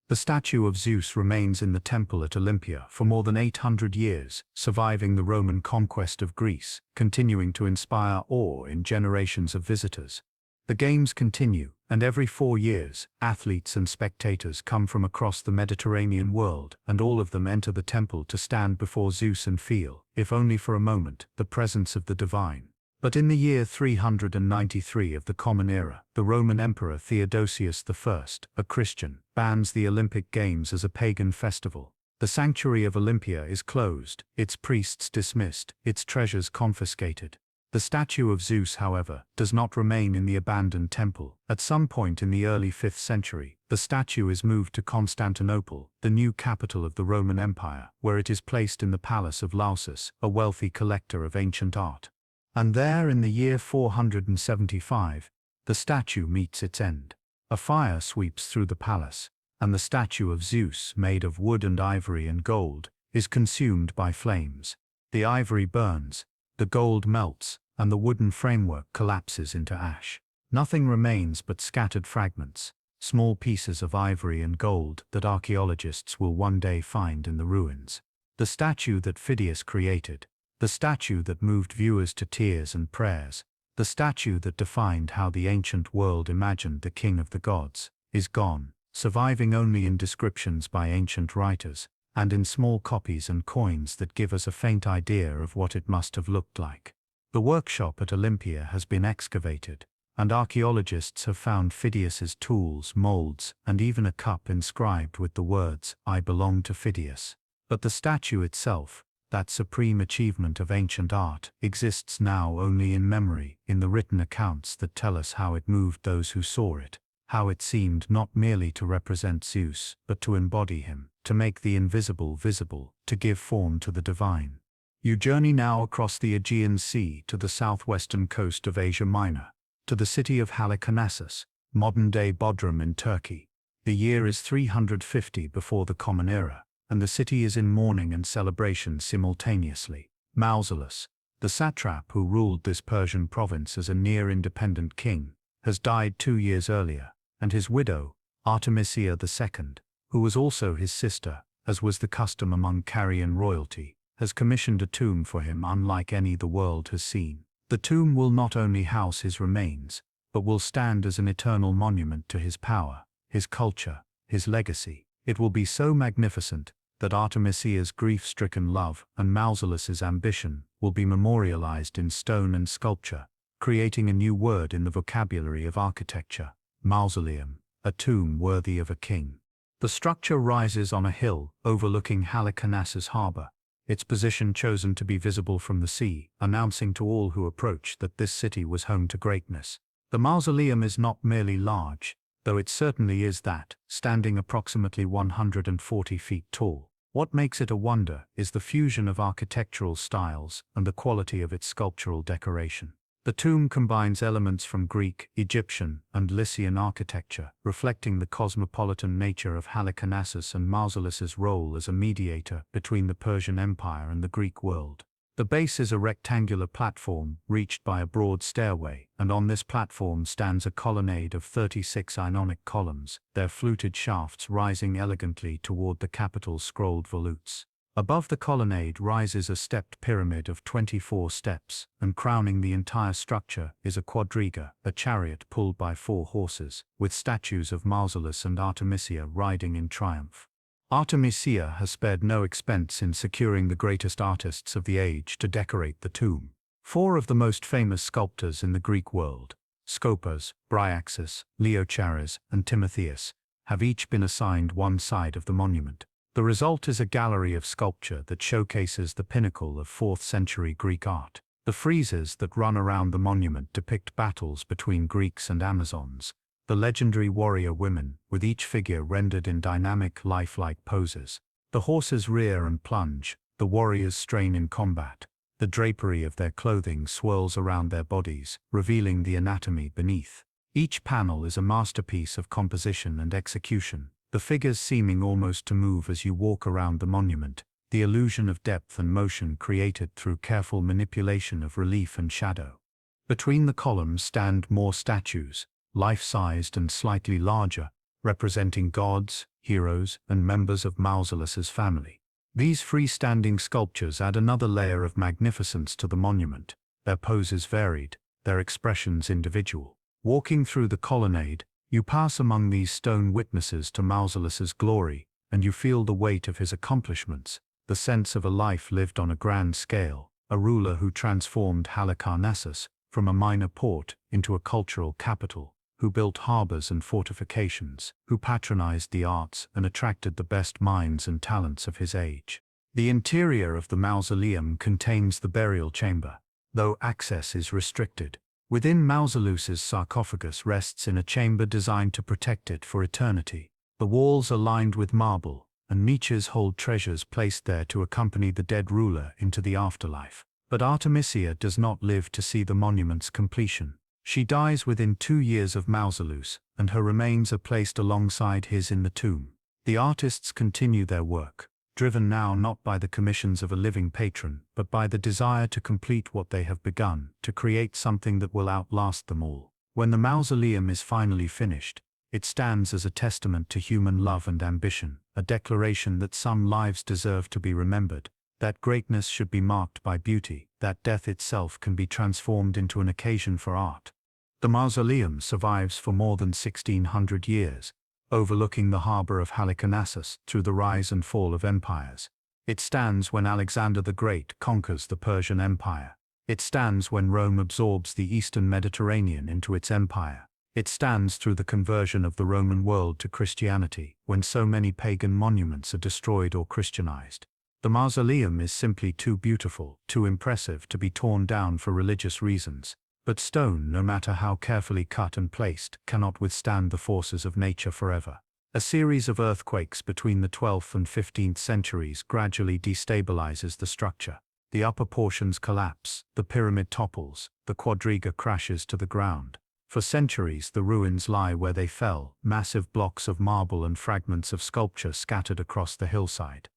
The statue of Zeus remains in the temple at Olympia for more than 800 years, surviving the Roman conquest of Greece, continuing to inspire awe in generations of visitors. The games continue, and every 4 years, athletes and spectators come from across the Mediterranean world, and all of them enter the temple to stand before Zeus and feel, if only for a moment, the presence of the divine. But in the year 393 of the Common Era, the Roman Emperor Theodosius I, a Christian, bans the Olympic Games as a pagan festival. The sanctuary of Olympia is closed, its priests dismissed, its treasures confiscated. The statue of Zeus, however, does not remain in the abandoned temple. At some point in the early 5th century, the statue is moved to Constantinople, the new capital of the Roman Empire, where it is placed in the palace of Lausus, a wealthy collector of ancient art. And there, in the year 475, the statue meets its end. A fire sweeps through the palace, and the statue of Zeus, made of wood and ivory and gold, is consumed by flames. The ivory burns, the gold melts, and the wooden framework collapses into ash. Nothing remains but scattered fragments, small pieces of ivory and gold that archaeologists will one day find in the ruins. The statue that Phidias created, the statue that moved viewers to tears and prayers, the statue that defined how the ancient world imagined the king of the gods, is gone, surviving only in descriptions by ancient writers, and in small copies and coins that give us a faint idea of what it must have looked like. The workshop at Olympia has been excavated, and archaeologists have found Phidias's tools, molds, and even a cup inscribed with the words, "I belong to Phidias." But the statue itself, that supreme achievement of ancient art, exists now only in memory, in the written accounts that tell us how it moved those who saw it, how it seemed not merely to represent Zeus, but to embody him, to make the invisible visible, to give form to the divine. You journey now across the Aegean Sea to the southwestern coast of Asia Minor, to the city of Halicarnassus, modern-day Bodrum in Turkey. The year is 350 before the Common Era, and the city is in mourning and celebration simultaneously. Mausolus, the satrap who ruled this Persian province as a near-independent king, has died 2 years earlier, and his widow, Artemisia II, who was also his sister, as was the custom among Carian royalty, has commissioned a tomb for him unlike any the world has seen. The tomb will not only house his remains, but will stand as an eternal monument to his power, his culture, his legacy. It will be so magnificent that Artemisia's grief-stricken love and Mausolus's ambition will be memorialized in stone and sculpture, creating a new word in the vocabulary of architecture, mausoleum. a tomb worthy of a king. The structure rises on a hill overlooking Halicarnassus harbor, its position chosen to be visible from the sea, announcing to all who approach that this city was home to greatness. The mausoleum is not merely large, though it certainly is that, standing approximately 140 feet tall. What makes it a wonder is the fusion of architectural styles and the quality of its sculptural decoration. The tomb combines elements from Greek, Egyptian, and Lycian architecture, reflecting the cosmopolitan nature of Halicarnassus and Mausolus's role as a mediator between the Persian Empire and the Greek world. The base is a rectangular platform reached by a broad stairway, and on this platform stands a colonnade of 36 Ionic columns, their fluted shafts rising elegantly toward the capital's scrolled volutes. Above the colonnade rises a stepped pyramid of 24 steps, and crowning the entire structure is a quadriga, a chariot pulled by 4 horses, with statues of Mausolus and Artemisia riding in triumph. Artemisia has spared no expense in securing the greatest artists of the age to decorate the tomb. 4 of the most famous sculptors in the Greek world, Scopas, Bryaxis, Leochares, and Timotheus, have each been assigned one side of the monument. The result is a gallery of sculpture that showcases the pinnacle of 4th century Greek art. The friezes that run around the monument depict battles between Greeks and Amazons, the legendary warrior women, with each figure rendered in dynamic, lifelike poses. The horses rear and plunge, the warriors strain in combat. The drapery of their clothing swirls around their bodies, revealing the anatomy beneath. Each panel is a masterpiece of composition and execution, the figures seeming almost to move as you walk around the monument, the illusion of depth and motion created through careful manipulation of relief and shadow. Between the columns stand more statues, life-sized and slightly larger, representing gods, heroes, and members of Mausolus's family. These freestanding sculptures add another layer of magnificence to the monument, their poses varied, their expressions individual. Walking through the colonnade, you pass among these stone witnesses to Mausolus's glory, and you feel the weight of his accomplishments, the sense of a life lived on a grand scale, a ruler who transformed Halicarnassus from a minor port into a cultural capital, who built harbors and fortifications, who patronized the arts and attracted the best minds and talents of his age. The interior of the mausoleum contains the burial chamber, though access is restricted. Within Mausolus's sarcophagus rests in a chamber designed to protect it for eternity. The walls are lined with marble, and niches hold treasures placed there to accompany the dead ruler into the afterlife. But Artemisia does not live to see the monument's completion. She dies within 2 years of Mausolus, and her remains are placed alongside his in the tomb. The artists continue their work, driven now not by the commissions of a living patron, but by the desire to complete what they have begun, to create something that will outlast them all. When the mausoleum is finally finished, it stands as a testament to human love and ambition, a declaration that some lives deserve to be remembered, that greatness should be marked by beauty, that death itself can be transformed into an occasion for art. The mausoleum survives for more than 1600 years, overlooking the harbor of Halicarnassus through the rise and fall of empires. It stands when Alexander the Great conquers the Persian Empire. It stands when Rome absorbs the eastern Mediterranean into its empire. It stands through the conversion of the Roman world to Christianity, when so many pagan monuments are destroyed or Christianized. The mausoleum is simply too beautiful, too impressive to be torn down for religious reasons. But stone, no matter how carefully cut and placed, cannot withstand the forces of nature forever. A series of earthquakes between the 12th and 15th centuries gradually destabilizes the structure. The upper portions collapse, the pyramid topples, the quadriga crashes to the ground. For centuries the ruins lie where they fell, massive blocks of marble and fragments of sculpture scattered across the hillside.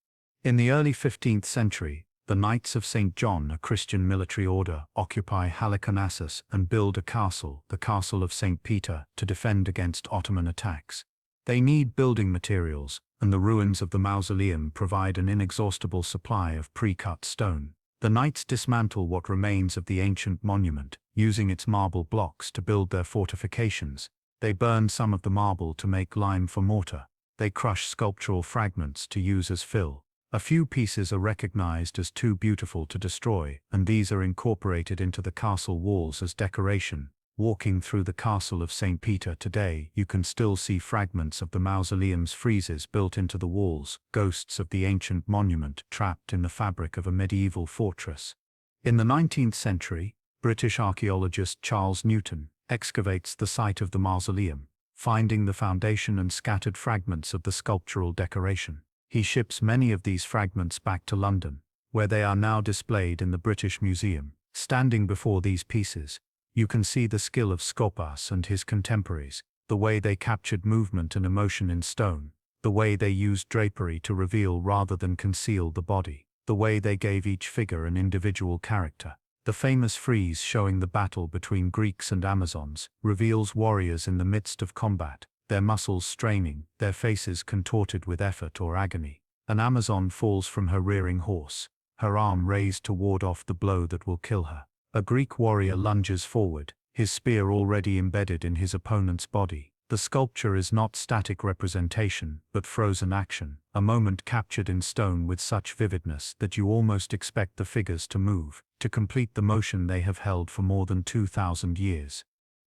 In the early 15th century, the Knights of St. John, a Christian military order, occupy Halicarnassus and build a castle, the Castle of St. Peter, to defend against Ottoman attacks. They need building materials, and the ruins of the mausoleum provide an inexhaustible supply of pre-cut stone. The knights dismantle what remains of the ancient monument, using its marble blocks to build their fortifications. They burn some of the marble to make lime for mortar. They crush sculptural fragments to use as fill. A few pieces are recognized as too beautiful to destroy, and these are incorporated into the castle walls as decoration. Walking through the castle of St. Peter today, you can still see fragments of the mausoleum's friezes built into the walls, ghosts of the ancient monument trapped in the fabric of a medieval fortress. In the 19th century, British archaeologist Charles Newton excavates the site of the mausoleum, finding the foundation and scattered fragments of the sculptural decoration. He ships many of these fragments back to London, where they are now displayed in the British Museum. Standing before these pieces, you can see the skill of Scopas and his contemporaries, the way they captured movement and emotion in stone, the way they used drapery to reveal rather than conceal the body, the way they gave each figure an individual character. The famous frieze showing the battle between Greeks and Amazons reveals warriors in the midst of combat, their muscles straining, their faces contorted with effort or agony. An Amazon falls from her rearing horse, her arm raised to ward off the blow that will kill her. A Greek warrior lunges forward, his spear already embedded in his opponent's body. The sculpture is not static representation, but frozen action, a moment captured in stone with such vividness that you almost expect the figures to move, to complete the motion they have held for more than 2,000 years.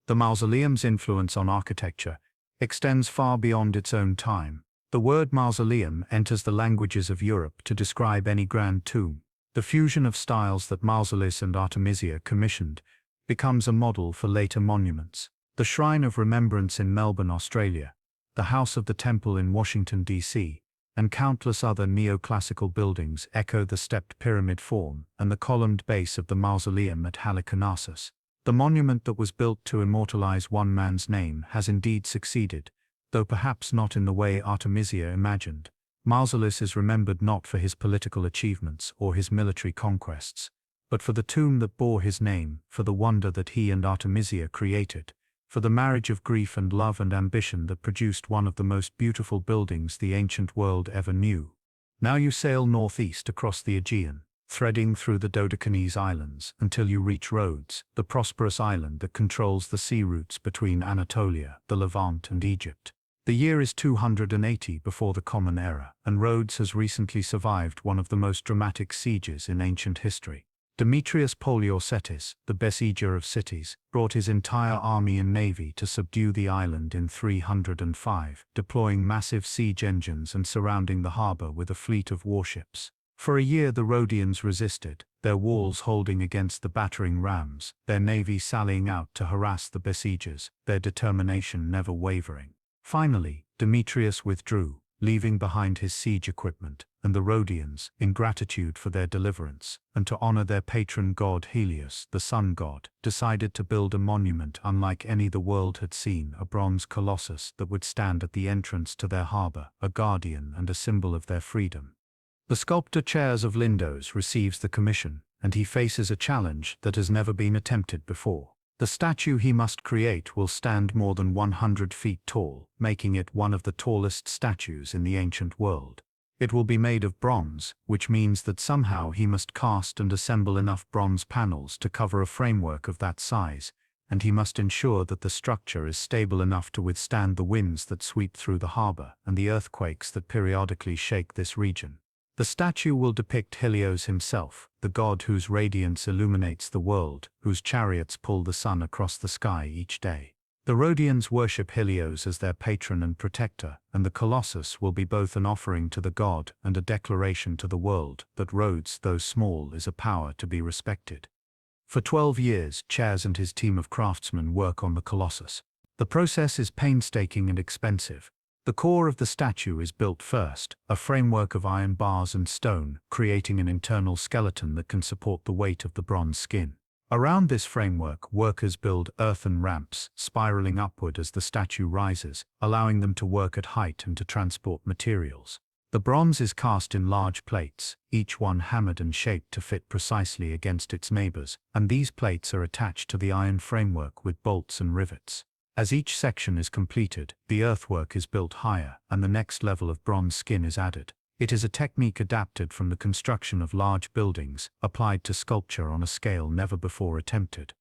The mausoleum's influence on architecture extends far beyond its own time. The word mausoleum enters the languages of Europe to describe any grand tomb. The fusion of styles that Mausolus and Artemisia commissioned becomes a model for later monuments. The Shrine of Remembrance in Melbourne, Australia, the House of the Temple in Washington, D.C., and countless other neoclassical buildings echo the stepped pyramid form and the columned base of the mausoleum at Halicarnassus. The monument that was built to immortalize one man's name has indeed succeeded, though perhaps not in the way Artemisia imagined. Mausolus is remembered not for his political achievements or his military conquests, but for the tomb that bore his name, for the wonder that he and Artemisia created, for the marriage of grief and love and ambition that produced one of the most beautiful buildings the ancient world ever knew. Now you sail northeast across the Aegean, threading through the Dodecanese Islands until you reach Rhodes, the prosperous island that controls the sea routes between Anatolia, the Levant, and Egypt. The year is 280 before the Common Era, and Rhodes has recently survived one of the most dramatic sieges in ancient history. Demetrius Poliorcetes, the besieger of cities, brought his entire army and navy to subdue the island in 305, deploying massive siege engines and surrounding the harbor with a fleet of warships. For a year the Rhodians resisted, their walls holding against the battering rams, their navy sallying out to harass the besiegers, their determination never wavering. Finally, Demetrius withdrew, leaving behind his siege equipment, and the Rhodians, in gratitude for their deliverance, and to honor their patron god Helios, the sun god, decided to build a monument unlike any the world had seen, a bronze colossus that would stand at the entrance to their harbor, a guardian and a symbol of their freedom. The sculptor Chairs of Lindos receives the commission, and he faces a challenge that has never been attempted before. The statue he must create will stand more than 100 feet tall, making it one of the tallest statues in the ancient world. It will be made of bronze, which means that somehow he must cast and assemble enough bronze panels to cover a framework of that size, and he must ensure that the structure is stable enough to withstand the winds that sweep through the harbor and the earthquakes that periodically shake this region. The statue will depict Helios himself, the god whose radiance illuminates the world, whose chariots pull the sun across the sky each day. The Rhodians worship Helios as their patron and protector, and the Colossus will be both an offering to the god and a declaration to the world that Rhodes, though small, is a power to be respected. For 12 years, Chairs and his team of craftsmen work on the Colossus. The process is painstaking and expensive. The core of the statue is built first, a framework of iron bars and stone, creating an internal skeleton that can support the weight of the bronze skin. Around this framework, workers build earthen ramps, spiraling upward as the statue rises, allowing them to work at height and to transport materials. The bronze is cast in large plates, each one hammered and shaped to fit precisely against its neighbors, and these plates are attached to the iron framework with bolts and rivets. As each section is completed, the earthwork is built higher, and the next level of bronze skin is added. It is a technique adapted from the construction of large buildings, applied to sculpture on a scale never before attempted.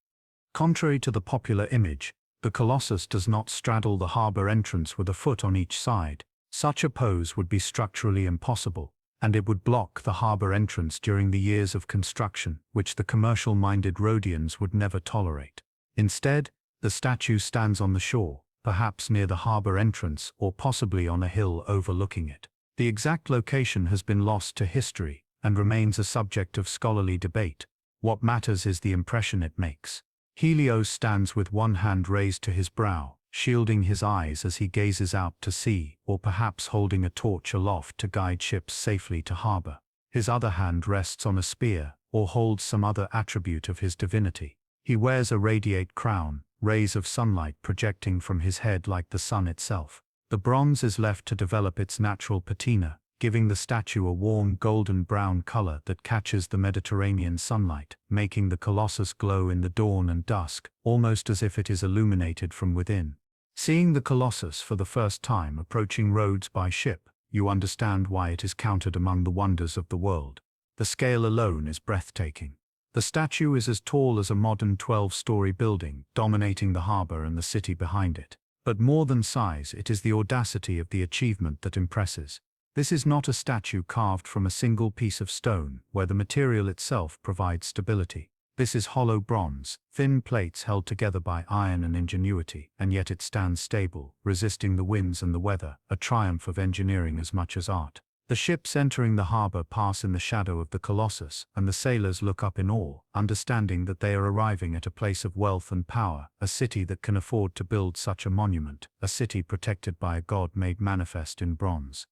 Contrary to the popular image, the Colossus does not straddle the harbor entrance with a foot on each side. Such a pose would be structurally impossible, and it would block the harbor entrance during the years of construction, which the commercial-minded Rhodians would never tolerate. Instead, The statue stands on the shore, perhaps near the harbor entrance or possibly on a hill overlooking it. The exact location has been lost to history and remains a subject of scholarly debate. What matters is the impression it makes. Helios stands with one hand raised to his brow, shielding his eyes as he gazes out to sea, or perhaps holding a torch aloft to guide ships safely to harbor. His other hand rests on a spear, or holds some other attribute of his divinity. He wears a radiate crown, rays of sunlight projecting from his head like the sun itself. The bronze is left to develop its natural patina, giving the statue a warm golden-brown color that catches the Mediterranean sunlight, making the colossus glow in the dawn and dusk, almost as if it is illuminated from within. Seeing the colossus for the first time approaching Rhodes by ship, you understand why it is counted among the wonders of the world. The scale alone is breathtaking. The statue is as tall as a modern 12-story building, dominating the harbor and the city behind it. But more than size, it is the audacity of the achievement that impresses. This is not a statue carved from a single piece of stone, where the material itself provides stability. This is hollow bronze, thin plates held together by iron and ingenuity, and yet it stands stable, resisting the winds and the weather, a triumph of engineering as much as art. The ships entering the harbor pass in the shadow of the colossus, and the sailors look up in awe, understanding that they are arriving at a place of wealth and power, a city that can afford to build such a monument, a city protected by a god made manifest in bronze.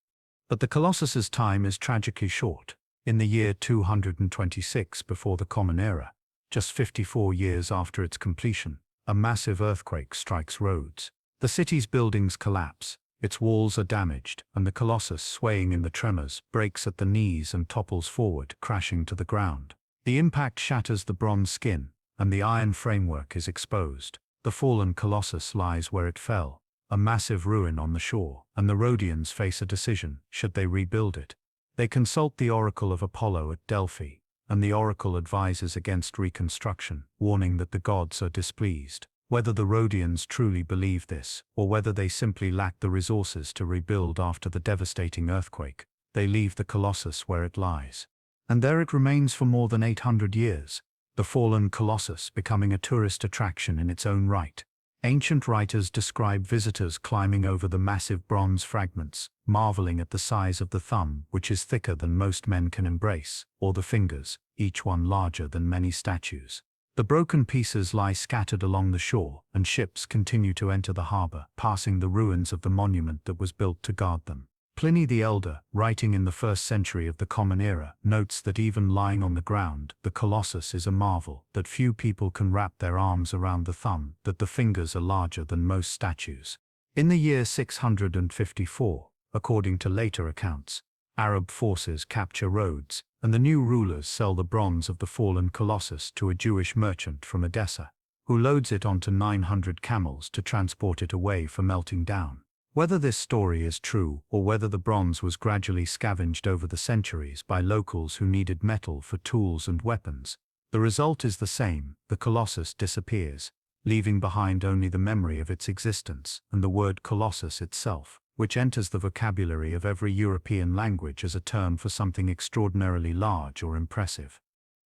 But the colossus's time is tragically short. In the year 226 before the Common Era, just 54 years after its completion, a massive earthquake strikes Rhodes. The city's buildings collapse. Its walls are damaged, and the colossus, swaying in the tremors, breaks at the knees and topples forward, crashing to the ground. The impact shatters the bronze skin, and the iron framework is exposed. The fallen colossus lies where it fell, a massive ruin on the shore, and the Rhodians face a decision: should they rebuild it? They consult the oracle of Apollo at Delphi, and the oracle advises against reconstruction, warning that the gods are displeased. Whether the Rhodians truly believe this, or whether they simply lack the resources to rebuild after the devastating earthquake, they leave the colossus where it lies. And there it remains for more than 800 years, the fallen colossus becoming a tourist attraction in its own right. Ancient writers describe visitors climbing over the massive bronze fragments, marveling at the size of the thumb, which is thicker than most men can embrace, or the fingers, each one larger than many statues. The broken pieces lie scattered along the shore, and ships continue to enter the harbor, passing the ruins of the monument that was built to guard them. Pliny the Elder, writing in the 1st century of the Common Era, notes that even lying on the ground, the colossus is a marvel, that few people can wrap their arms around the thumb, that the fingers are larger than most statues. In the year 654, according to later accounts, Arab forces capture Rhodes, and the new rulers sell the bronze of the fallen colossus to a Jewish merchant from Edessa, who loads it onto 900 camels to transport it away for melting down. Whether this story is true, or whether the bronze was gradually scavenged over the centuries by locals who needed metal for tools and weapons, the result is the same: the colossus disappears, leaving behind only the memory of its existence and the word colossus itself, which enters the vocabulary of every European language as a term for something extraordinarily large or impressive.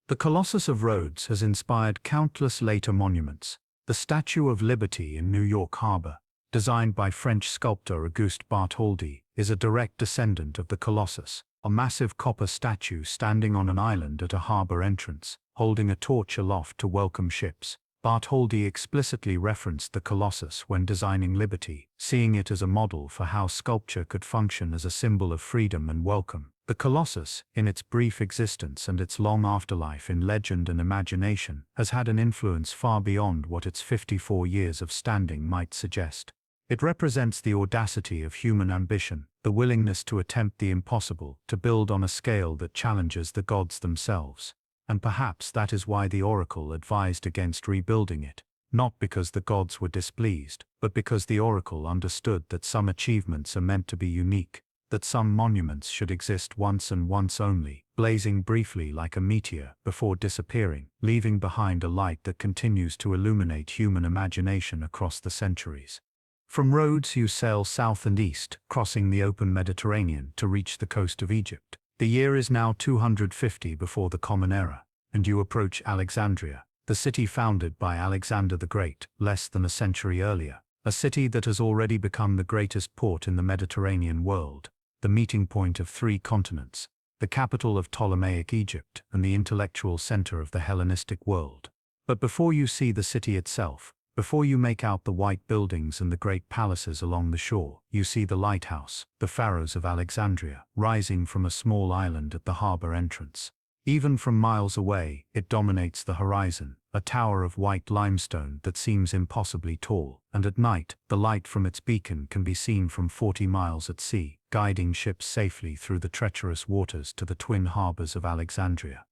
The Colossus of Rhodes has inspired countless later monuments. The Statue of Liberty in New York Harbor, designed by French sculptor Auguste Bartholdi, is a direct descendant of the Colossus, a massive copper statue standing on an island at a harbor entrance, holding a torch aloft to welcome ships. Bartholdi explicitly referenced the Colossus when designing Liberty, seeing it as a model for how sculpture could function as a symbol of freedom and welcome. The Colossus, in its brief existence and its long afterlife in legend and imagination, has had an influence far beyond what its 54 years of standing might suggest. It represents the audacity of human ambition, the willingness to attempt the impossible, to build on a scale that challenges the gods themselves. And perhaps that is why the oracle advised against rebuilding it, not because the gods were displeased, but because the oracle understood that some achievements are meant to be unique, that some monuments should exist once and once only, blazing briefly like a meteor before disappearing, leaving behind a light that continues to illuminate human imagination across the centuries. From Rhodes you sail south and east, crossing the open Mediterranean to reach the coast of Egypt. The year is now 250 before the Common Era, and you approach Alexandria, the city founded by Alexander the Great, less than a century earlier. A city that has already become the greatest port in the Mediterranean world, the meeting point of three continents, the capital of Ptolemaic Egypt, and the intellectual center of the Hellenistic world. But before you see the city itself, before you make out the white buildings and the great palaces along the shore, you see the lighthouse, the Pharos of Alexandria, rising from a small island at the harbor entrance. Even from miles away, it dominates the horizon, a tower of white limestone that seems impossibly tall, and at night, the light from its beacon can be seen from 40 miles at sea, guiding ships safely through the treacherous waters to the twin harbors of Alexandria.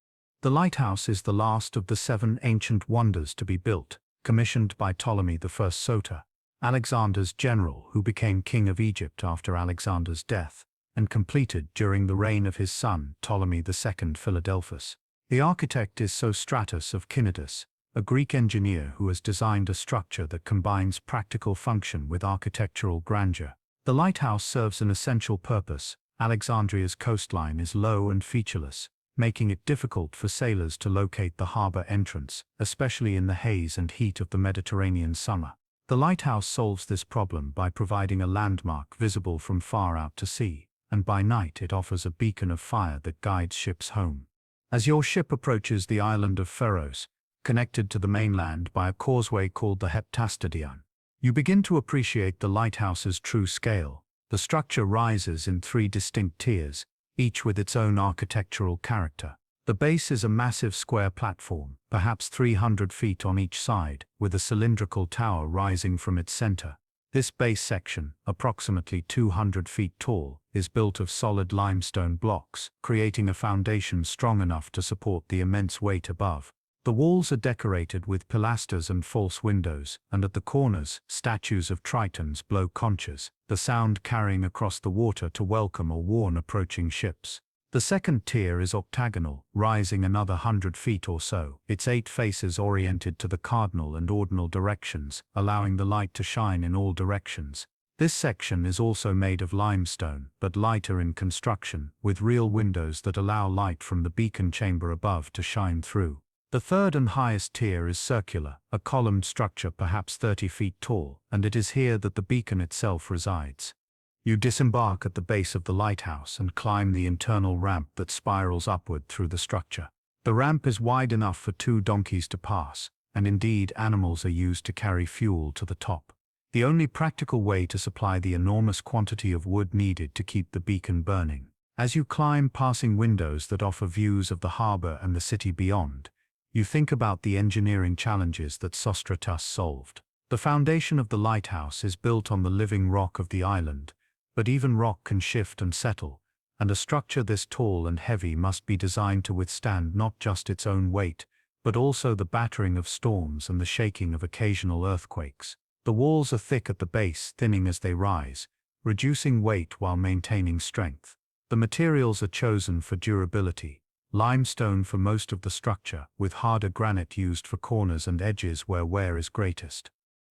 The lighthouse is the last of the 7 ancient wonders to be built, commissioned by Ptolemy I Soter, Alexander's general who became king of Egypt after Alexander's death, and completed during the reign of his son Ptolemy II Philadelphus. The architect is Sostratus of Cnidus, a Greek engineer who has designed a structure that combines practical function with architectural grandeur. The lighthouse serves an essential purpose. Alexandria's coastline is low and featureless, making it difficult for sailors to locate the harbor entrance, especially in the haze and heat of the Mediterranean summer. The lighthouse solves this problem by providing a landmark visible from far out to sea, and by night it offers a beacon of fire that guides ships home. As your ship approaches the island of Pharos, connected to the mainland by a causeway called the Heptastadion, you begin to appreciate the lighthouse's true scale. The structure rises in 3 distinct tiers, each with its own architectural character. The base is a massive square platform, perhaps 300 feet on each side, with a cylindrical tower rising from its center. This base section, approximately 200 feet tall, is built of solid limestone blocks, creating a foundation strong enough to support the immense weight above. The walls are decorated with pilasters and false windows, and at the corners, statues of tritons blow conches, the sound carrying across the water to welcome or warn approaching ships. The second tier is octagonal, rising another 100 feet or so, its 8 faces oriented to the cardinal and ordinal directions, allowing the light to shine in all directions. This section is also made of limestone, but lighter in construction, with real windows that allow light from the beacon chamber above to shine through. The third and highest tier is circular, a columned structure perhaps 30 feet tall, and it is here that the beacon itself resides. You disembark at the base of the lighthouse and climb the internal ramp that spirals upward through the structure. The ramp is wide enough for 2 donkeys to pass, and indeed animals are used to carry fuel to the top. The only practical way to supply the enormous quantity of wood needed to keep the beacon burning. As you climb passing windows that offer views of the harbor and the city beyond, you think about the engineering challenges that Sostratus solved. The foundation of the lighthouse is built on the living rock of the island, but even rock can shift and settle, and a structure this tall and heavy must be designed to withstand not just its own weight, but also the battering of storms and the shaking of occasional earthquakes. The walls are thick at the base, thinning as they rise, reducing weight while maintaining strength. The materials are chosen for durability. Limestone for most of the structure, with harder granite used for corners and edges where wear is greatest.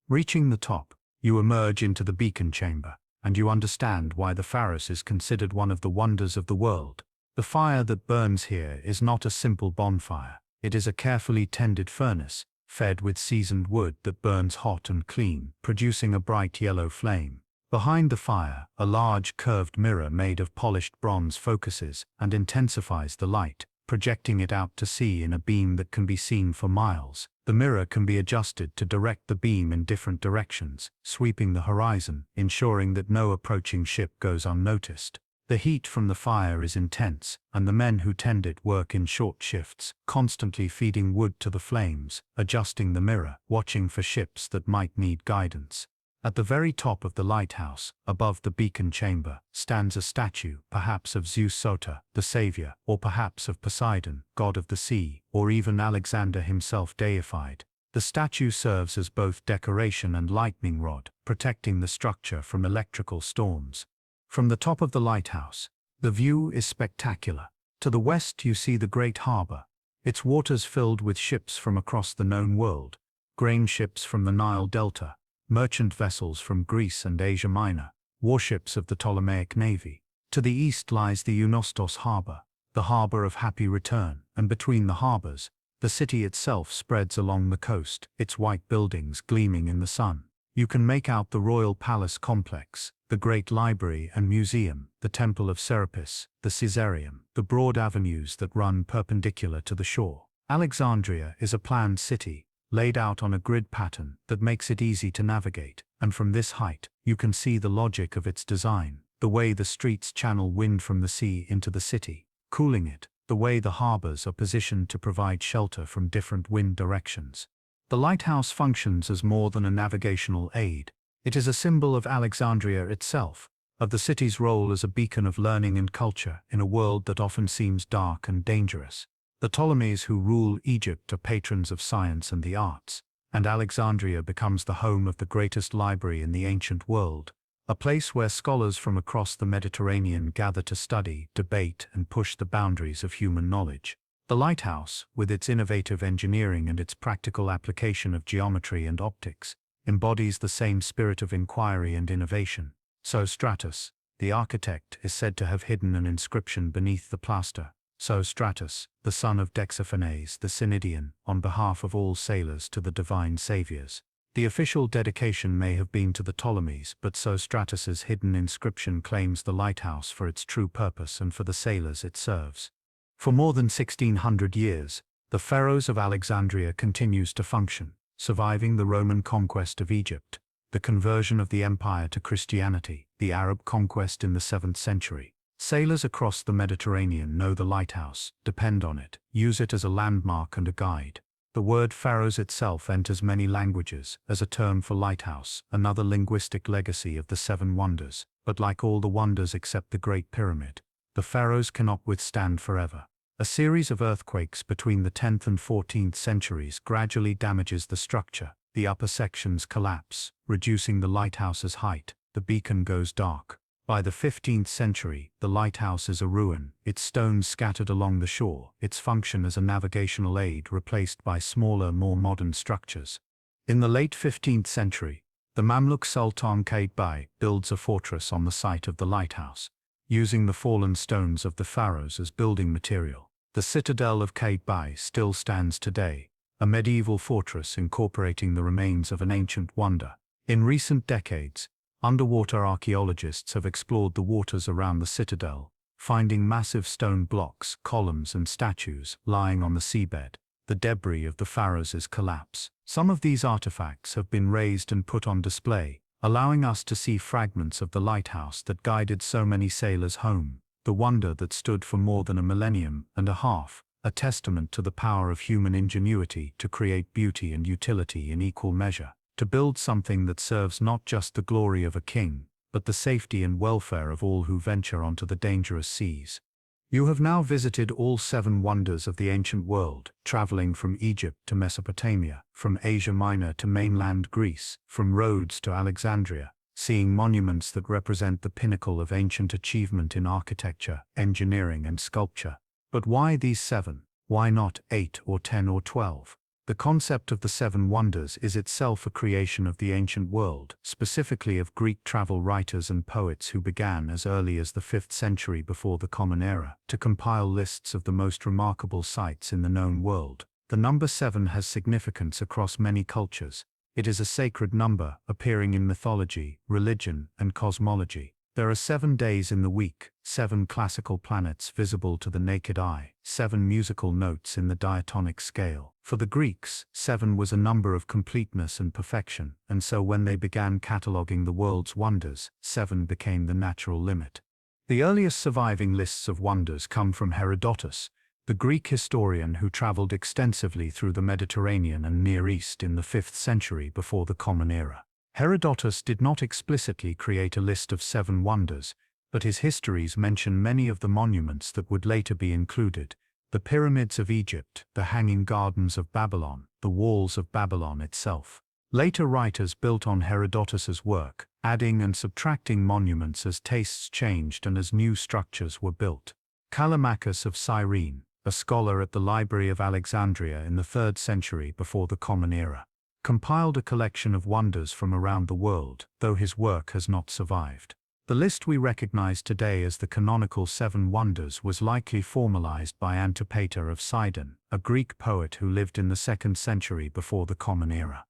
Reaching the top, you emerge into the beacon chamber, and you understand why the Pharos is considered one of the wonders of the world. The fire that burns here is not a simple bonfire. It is a carefully tended furnace, fed with seasoned wood that burns hot and clean, producing a bright yellow flame. Behind the fire, a large curved mirror made of polished bronze focuses and intensifies the light, projecting it out to sea in a beam that can be seen for miles. The mirror can be adjusted to direct the beam in different directions, sweeping the horizon, ensuring that no approaching ship goes unnoticed. The heat from the fire is intense, and the men who tend it work in short shifts, constantly feeding wood to the flames, adjusting the mirror, watching for ships that might need guidance. At the very top of the lighthouse, above the beacon chamber, stands a statue, perhaps of Zeus Soter, the savior, or perhaps of Poseidon, god of the sea, or even Alexander himself deified. The statue serves as both decoration and lightning rod, protecting the structure from electrical storms. From the top of the lighthouse, the view is spectacular. To the west you see the great harbor, its waters filled with ships from across the known world, grain ships from the Nile Delta, merchant vessels from Greece and Asia Minor, warships of the Ptolemaic navy. To the east lies the Eunostos harbor, the harbor of happy return, and between the harbors, The city itself spreads along the coast, its white buildings gleaming in the sun. You can make out the royal palace complex, the great library and museum, the Temple of Serapis, the Caesareum, the broad avenues that run perpendicular to the shore. Alexandria is a planned city, laid out on a grid pattern that makes it easy to navigate, and from this height, you can see the logic of its design, the way the streets channel wind from the sea into the city, cooling it, the way the harbors are positioned to provide shelter from different wind directions. The lighthouse functions as more than a navigational aid. It is a symbol of Alexandria itself, of the city's role as a beacon of learning and culture in a world that often seems dark and dangerous. The Ptolemies who rule Egypt are patrons of science and the arts, and Alexandria becomes the home of the greatest library in the ancient world, a place where scholars from across the Mediterranean gather to study, debate, and push the boundaries of human knowledge. The lighthouse, with its innovative engineering and its practical application of geometry and optics, embodies the same spirit of inquiry and innovation. Sostratus, the architect, is said to have hidden an inscription beneath the plaster. Sostratus, the son of Dexophanes the Cnidian, on behalf of all sailors to the divine saviors. The official dedication may have been to the Ptolemies, but Sostratus's hidden inscription claims the lighthouse for its true purpose and for the sailors it serves. For more than 1600 years, the Pharaohs of Alexandria continues to function, surviving the Roman conquest of Egypt, the conversion of the empire to Christianity, the Arab conquest in the 7th century. Sailors across the Mediterranean know the lighthouse, depend on it, use it as a landmark and a guide. The word pharaohs itself enters many languages as a term for lighthouse, another linguistic legacy of the 7 wonders, but like all the wonders except the Great Pyramid, the pharaohs cannot withstand forever. A series of earthquakes between the 10th and 14th centuries gradually damages the structure. The upper sections collapse, reducing the lighthouse's height. The beacon goes dark. By the 15th century, the lighthouse is a ruin, its stones scattered along the shore, its function as a navigational aid replaced by smaller, more modern structures. In the late 15th century, the Mamluk Sultan Qaitbay builds a fortress on the site of the lighthouse, using the fallen stones of the pharaohs as building material. The citadel of Qaitbay still stands today, a medieval fortress incorporating the remains of an ancient wonder. In recent decades, underwater archaeologists have explored the waters around the citadel, finding massive stone blocks, columns, and statues lying on the seabed, the debris of the pharaohs' collapse. Some of these artifacts have been raised and put on display, allowing us to see fragments of the lighthouse that guided so many sailors home, the wonder that stood for more than a millennium and a half, a testament to the power of human ingenuity to create beauty and utility in equal measure, to build something that serves not just the glory of a king, but the safety and welfare of all who venture onto the dangerous seas. You have now visited all 7 wonders of the ancient world, traveling from Egypt to Mesopotamia, from Asia Minor to mainland Greece, from Rhodes to Alexandria, seeing monuments that represent the pinnacle of ancient achievement in architecture, engineering, and sculpture. But why these 7? Why not 8 or 10 or 12? The concept of the 7 wonders is itself a creation of the ancient world, specifically of Greek travel writers and poets who began as early as the 5th century before the Common Era to compile lists of the most remarkable sites in the known world. The number 7 has significance across many cultures. It is a sacred number appearing in mythology, religion, and cosmology. There are 7 days in the week, 7 classical planets visible to the naked eye, 7 musical notes in the diatonic scale. For the Greeks, 7 was a number of completeness and perfection, and so when they began cataloguing the world's wonders, 7 became the natural limit. The earliest surviving lists of wonders come from Herodotus, the Greek historian who traveled extensively through the Mediterranean and Near East in the 5th century before the Common Era. Herodotus did not explicitly create a list of 7 wonders, but his histories mention many of the monuments that would later be included: the pyramids of Egypt, the hanging gardens of Babylon, the walls of Babylon itself. Later writers built on Herodotus's work, adding and subtracting monuments as tastes changed and as new structures were built. Callimachus of Cyrene, a scholar at the Library of Alexandria in the 3rd century before the Common Era, compiled a collection of wonders from around the world, though his work has not survived. The list we recognize today as the canonical Seven Wonders was likely formalized by Antipater of Sidon, a Greek poet who lived in the 2nd century before the Common Era.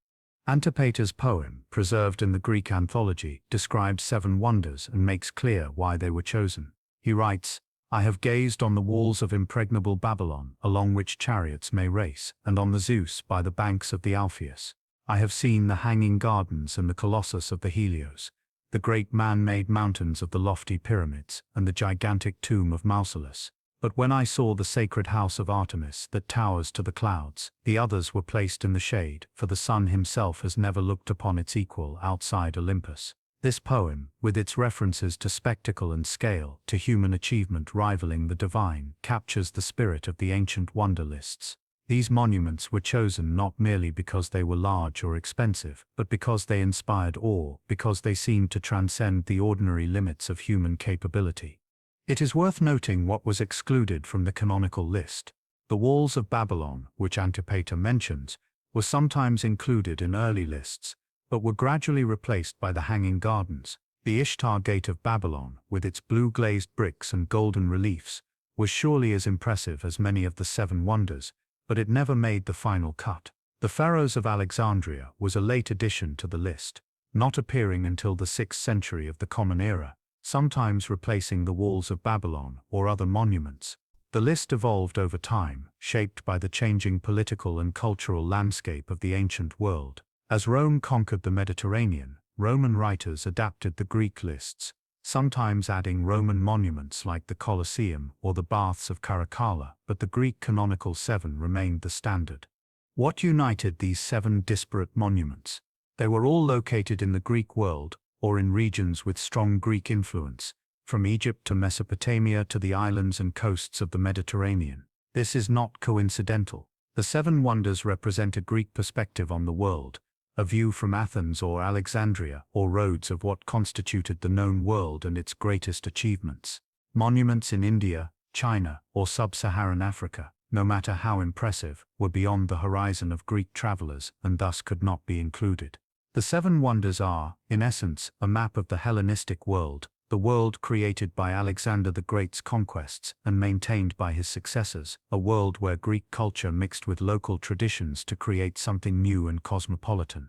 Antipater's poem, preserved in the Greek anthology, describes 7 wonders and makes clear why they were chosen. He writes, "I have gazed on the walls of impregnable Babylon, along which chariots may race, and on the Zeus by the banks of the Alpheus. I have seen the hanging gardens and the colossus of the Helios, the great man-made mountains of the lofty pyramids, and the gigantic tomb of Mausolus. But when I saw the sacred house of Artemis that towers to the clouds, the others were placed in the shade, for the sun himself has never looked upon its equal outside Olympus." This poem, with its references to spectacle and scale, to human achievement rivaling the divine, captures the spirit of the ancient wonder lists. These monuments were chosen not merely because they were large or expensive, but because they inspired awe, because they seemed to transcend the ordinary limits of human capability. It is worth noting what was excluded from the canonical list. The walls of Babylon, which Antipater mentions, were sometimes included in early lists, but were gradually replaced by the hanging gardens. The Ishtar Gate of Babylon, with its blue-glazed bricks and golden reliefs, was surely as impressive as many of the 7 wonders, but it never made the final cut. The Pharaohs of Alexandria was a late addition to the list, not appearing until the 6th century of the Common Era, sometimes replacing the walls of Babylon or other monuments. The list evolved over time, shaped by the changing political and cultural landscape of the ancient world. As Rome conquered the Mediterranean, Roman writers adapted the Greek lists, sometimes adding Roman monuments like the Colosseum or the Baths of Caracalla, but the Greek canonical 7 remained the standard. What united these 7 disparate monuments? They were all located in the Greek world, or in regions with strong Greek influence, from Egypt to Mesopotamia to the islands and coasts of the Mediterranean. This is not coincidental. The 7 wonders represent a Greek perspective on the world, a view from Athens or Alexandria, or Rhodes, of what constituted the known world and its greatest achievements. Monuments in India, China, or sub-Saharan Africa, no matter how impressive, were beyond the horizon of Greek travelers and thus could not be included. The 7 wonders are, in essence, a map of the Hellenistic world, the world created by Alexander the Great's conquests and maintained by his successors, a world where Greek culture mixed with local traditions to create something new and cosmopolitan.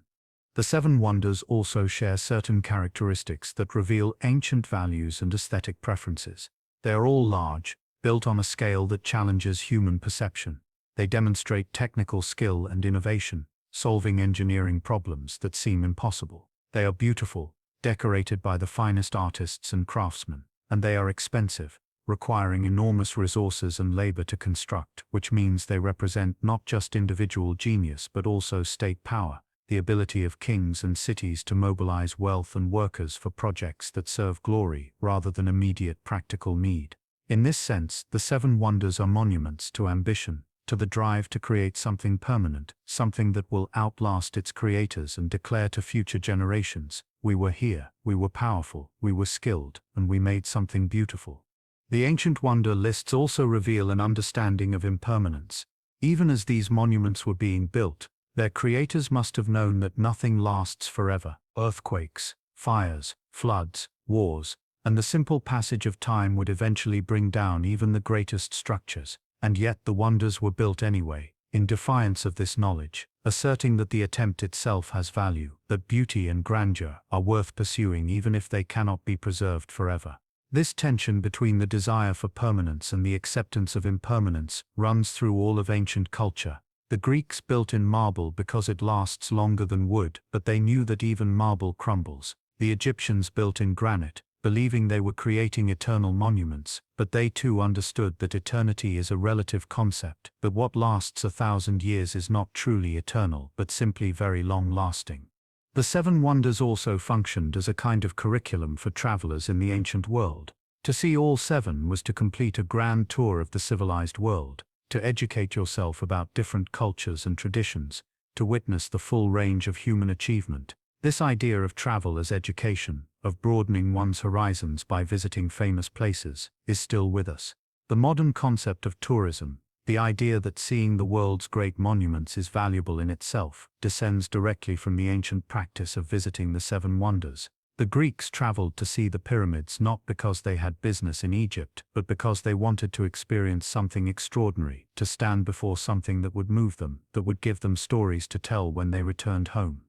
The 7 wonders also share certain characteristics that reveal ancient values and aesthetic preferences. They are all large, built on a scale that challenges human perception. They demonstrate technical skill and innovation, solving engineering problems that seem impossible. They are beautiful, decorated by the finest artists and craftsmen, and they are expensive, requiring enormous resources and labor to construct, which means they represent not just individual genius but also state power, the ability of kings and cities to mobilize wealth and workers for projects that serve glory rather than immediate practical need. In this sense, the 7 wonders are monuments to ambition, to the drive to create something permanent, something that will outlast its creators and declare to future generations, "We were here, we were powerful, we were skilled, and we made something beautiful." The ancient wonder lists also reveal an understanding of impermanence. Even as these monuments were being built, their creators must have known that nothing lasts forever. Earthquakes, fires, floods, wars, and the simple passage of time would eventually bring down even the greatest structures. And yet the wonders were built anyway, in defiance of this knowledge, asserting that the attempt itself has value, that beauty and grandeur are worth pursuing even if they cannot be preserved forever. This tension between the desire for permanence and the acceptance of impermanence runs through all of ancient culture. The Greeks built in marble because it lasts longer than wood, but they knew that even marble crumbles. The Egyptians built in granite, believing they were creating eternal monuments, but they too understood that eternity is a relative concept, that what lasts 1,000 years is not truly eternal but simply very long-lasting. The 7 wonders also functioned as a kind of curriculum for travelers in the ancient world. To see all 7 was to complete a grand tour of the civilized world, to educate yourself about different cultures and traditions, to witness the full range of human achievement. This idea of travel as education, of broadening one's horizons by visiting famous places, is still with us. The modern concept of tourism, the idea that seeing the world's great monuments is valuable in itself, descends directly from the ancient practice of visiting the 7 wonders. The Greeks traveled to see the pyramids not because they had business in Egypt, but because they wanted to experience something extraordinary, to stand before something that would move them, that would give them stories to tell when they returned home.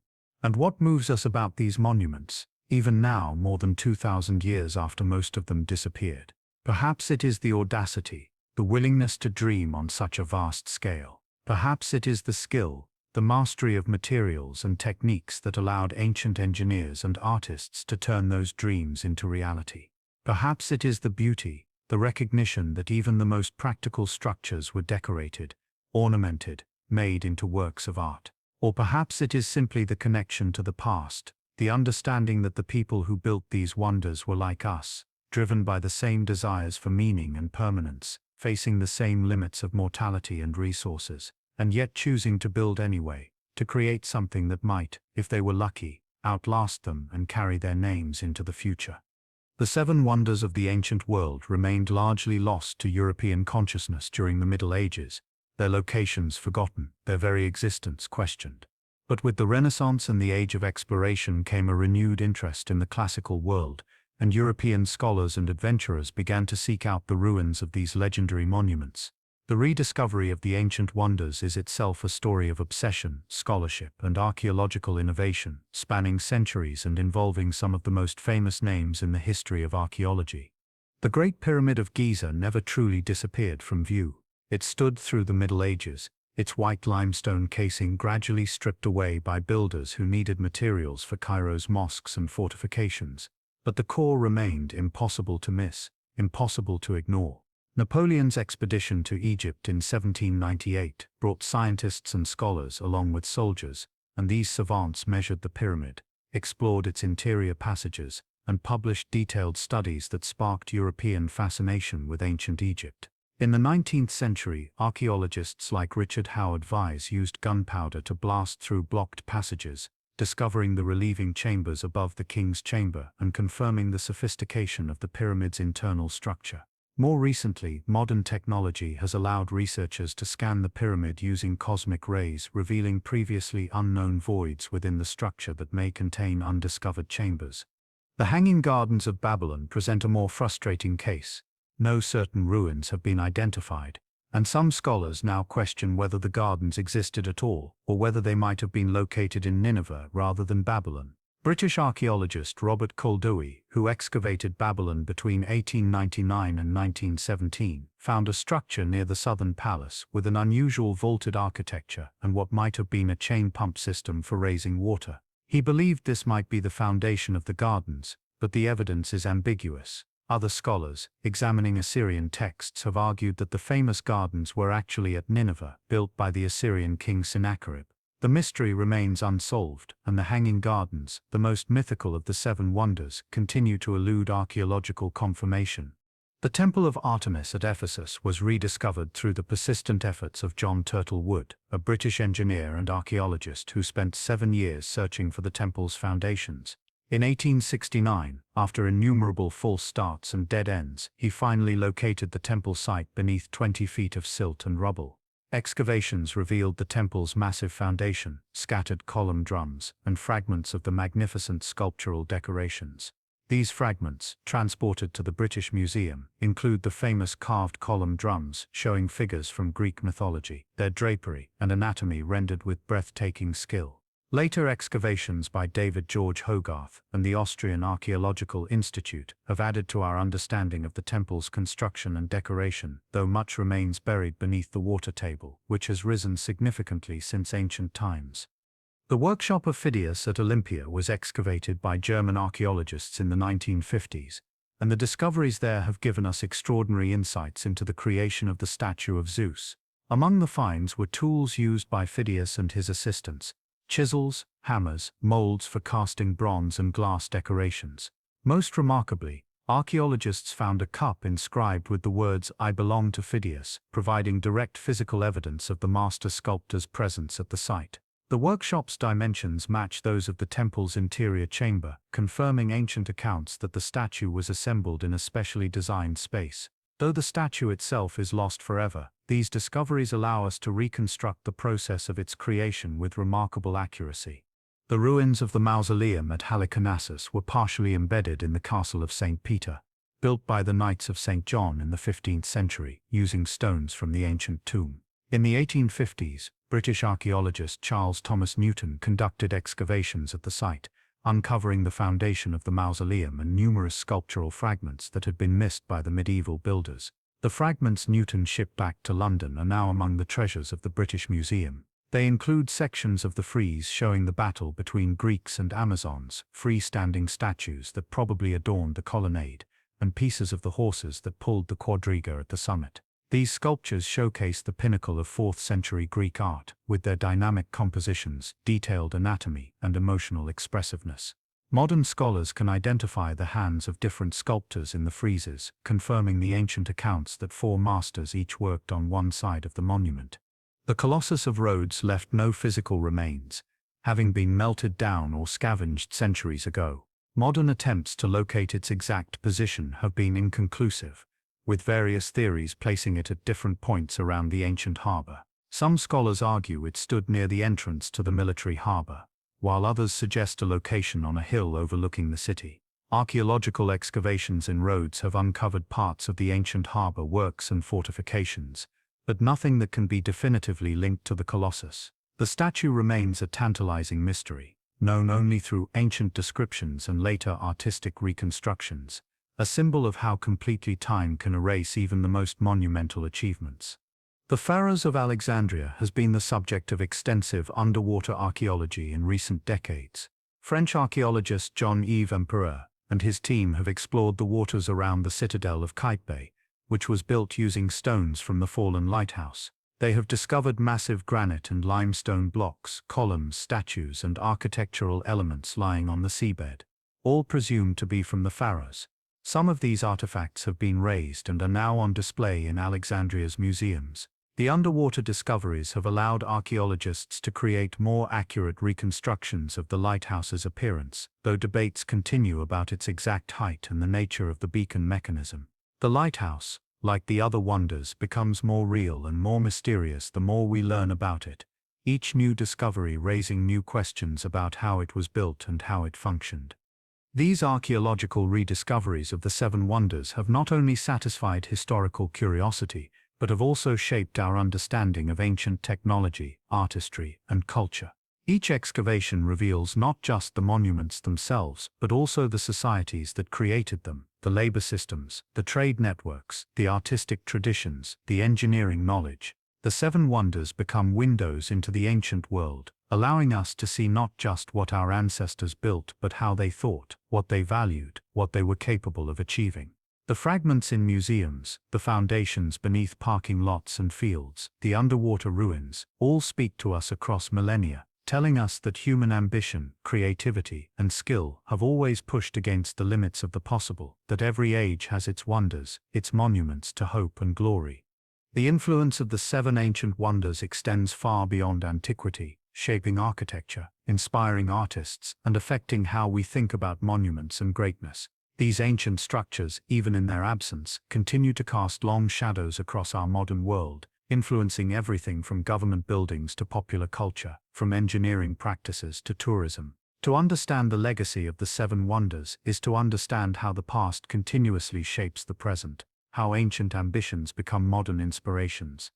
And what moves us about these monuments, even now more than 2,000 years after most of them disappeared? Perhaps it is the audacity, the willingness to dream on such a vast scale. Perhaps it is the skill, the mastery of materials and techniques that allowed ancient engineers and artists to turn those dreams into reality. Perhaps it is the beauty, the recognition that even the most practical structures were decorated, ornamented, made into works of art. Or perhaps it is simply the connection to the past, the understanding that the people who built these wonders were like us, driven by the same desires for meaning and permanence, facing the same limits of mortality and resources, and yet choosing to build anyway, to create something that might, if they were lucky, outlast them and carry their names into the future. The seven wonders of the ancient world remained largely lost to European consciousness during the Middle Ages, their locations forgotten, their very existence questioned. But with the Renaissance and the Age of Exploration came a renewed interest in the classical world, and European scholars and adventurers began to seek out the ruins of these legendary monuments. The rediscovery of the ancient wonders is itself a story of obsession, scholarship, and archaeological innovation, spanning centuries and involving some of the most famous names in the history of archaeology. The Great Pyramid of Giza never truly disappeared from view. It stood through the Middle Ages, its white limestone casing gradually stripped away by builders who needed materials for Cairo's mosques and fortifications. But the core remained impossible to miss, impossible to ignore. Napoleon's expedition to Egypt in 1798 brought scientists and scholars along with soldiers, and these savants measured the pyramid, explored its interior passages, and published detailed studies that sparked European fascination with ancient Egypt. In the 19th century, archaeologists like Richard Howard Vyse used gunpowder to blast through blocked passages, discovering the relieving chambers above the king's chamber and confirming the sophistication of the pyramid's internal structure. More recently, modern technology has allowed researchers to scan the pyramid using cosmic rays, revealing previously unknown voids within the structure that may contain undiscovered chambers. The Hanging Gardens of Babylon present a more frustrating case. No certain ruins have been identified, and some scholars now question whether the gardens existed at all, or whether they might have been located in Nineveh rather than Babylon. British archaeologist Robert Coldowie, who excavated Babylon between 1899 and 1917, found a structure near the southern palace with an unusual vaulted architecture and what might have been a chain pump system for raising water. He believed this might be the foundation of the gardens, but the evidence is ambiguous. Other scholars, examining Assyrian texts, have argued that the famous gardens were actually at Nineveh, built by the Assyrian king Sennacherib. The mystery remains unsolved, and the Hanging Gardens, the most mythical of the seven wonders, continue to elude archaeological confirmation. The Temple of Artemis at Ephesus was rediscovered through the persistent efforts of John Turtle Wood, a British engineer and archaeologist who spent 7 years searching for the temple's foundations. In 1869, after innumerable false starts and dead ends, he finally located the temple site beneath 20 feet of silt and rubble. Excavations revealed the temple's massive foundation, scattered column drums, and fragments of the magnificent sculptural decorations. These fragments, transported to the British Museum, include the famous carved column drums showing figures from Greek mythology, their drapery and anatomy rendered with breathtaking skill. Later excavations by David George Hogarth and the Austrian Archaeological Institute have added to our understanding of the temple's construction and decoration, though much remains buried beneath the water table, which has risen significantly since ancient times. The workshop of Phidias at Olympia was excavated by German archaeologists in the 1950s, and the discoveries there have given us extraordinary insights into the creation of the statue of Zeus. Among the finds were tools used by Phidias and his assistants, chisels, hammers, molds for casting bronze and glass decorations. Most remarkably, archaeologists found a cup inscribed with the words "I belong to Phidias," providing direct physical evidence of the master sculptor's presence at the site. The workshop's dimensions match those of the temple's interior chamber, confirming ancient accounts that the statue was assembled in a specially designed space. Though the statue itself is lost forever, these discoveries allow us to reconstruct the process of its creation with remarkable accuracy. The ruins of the mausoleum at Halicarnassus were partially embedded in the castle of St. Peter, built by the Knights of St. John in the 15th century, using stones from the ancient tomb. In the 1850s, British archaeologist Charles Thomas Newton conducted excavations at the site, uncovering the foundation of the mausoleum and numerous sculptural fragments that had been missed by the medieval builders. The fragments Newton shipped back to London are now among the treasures of the British Museum. They include sections of the frieze showing the battle between Greeks and Amazons, freestanding statues that probably adorned the colonnade, and pieces of the horses that pulled the quadriga at the summit. These sculptures showcase the pinnacle of 4th century Greek art, with their dynamic compositions, detailed anatomy, and emotional expressiveness. Modern scholars can identify the hands of different sculptors in the friezes, confirming the ancient accounts that 4 masters each worked on one side of the monument. The Colossus of Rhodes left no physical remains, having been melted down or scavenged centuries ago. Modern attempts to locate its exact position have been inconclusive, with various theories placing it at different points around the ancient harbor. Some scholars argue it stood near the entrance to the military harbor, while others suggest a location on a hill overlooking the city. Archaeological excavations in Rhodes have uncovered parts of the ancient harbor works and fortifications, but nothing that can be definitively linked to the Colossus. The statue remains a tantalizing mystery, known only through ancient descriptions and later artistic reconstructions, a symbol of how completely time can erase even the most monumental achievements. The Pharos of Alexandria has been the subject of extensive underwater archaeology in recent decades. French archaeologist Jean-Yves Empereur and his team have explored the waters around the citadel of Kite, which was built using stones from the fallen lighthouse. They have discovered massive granite and limestone blocks, columns, statues, and architectural elements lying on the seabed, all presumed to be from the Pharos. Some of these artifacts have been raised and are now on display in Alexandria's museums. The underwater discoveries have allowed archaeologists to create more accurate reconstructions of the lighthouse's appearance, though debates continue about its exact height and the nature of the beacon mechanism. The lighthouse, like the other wonders, becomes more real and more mysterious the more we learn about it, each new discovery raising new questions about how it was built and how it functioned. These archaeological rediscoveries of the 7 wonders have not only satisfied historical curiosity, but have also shaped our understanding of ancient technology, artistry, and culture. Each excavation reveals not just the monuments themselves, but also the societies that created them, the labor systems, the trade networks, the artistic traditions, the engineering knowledge. The 7 wonders become windows into the ancient world, allowing us to see not just what our ancestors built, but how they thought, what they valued, what they were capable of achieving. The fragments in museums, the foundations beneath parking lots and fields, the underwater ruins, all speak to us across millennia, telling us that human ambition, creativity, and skill have always pushed against the limits of the possible, that every age has its wonders, its monuments to hope and glory. The influence of the 7 ancient wonders extends far beyond antiquity, shaping architecture, inspiring artists, and affecting how we think about monuments and greatness. These ancient structures, even in their absence, continue to cast long shadows across our modern world, influencing everything from government buildings to popular culture, from engineering practices to tourism. To understand the legacy of the 7 wonders is to understand how the past continuously shapes the present, how ancient ambitions become modern inspirations.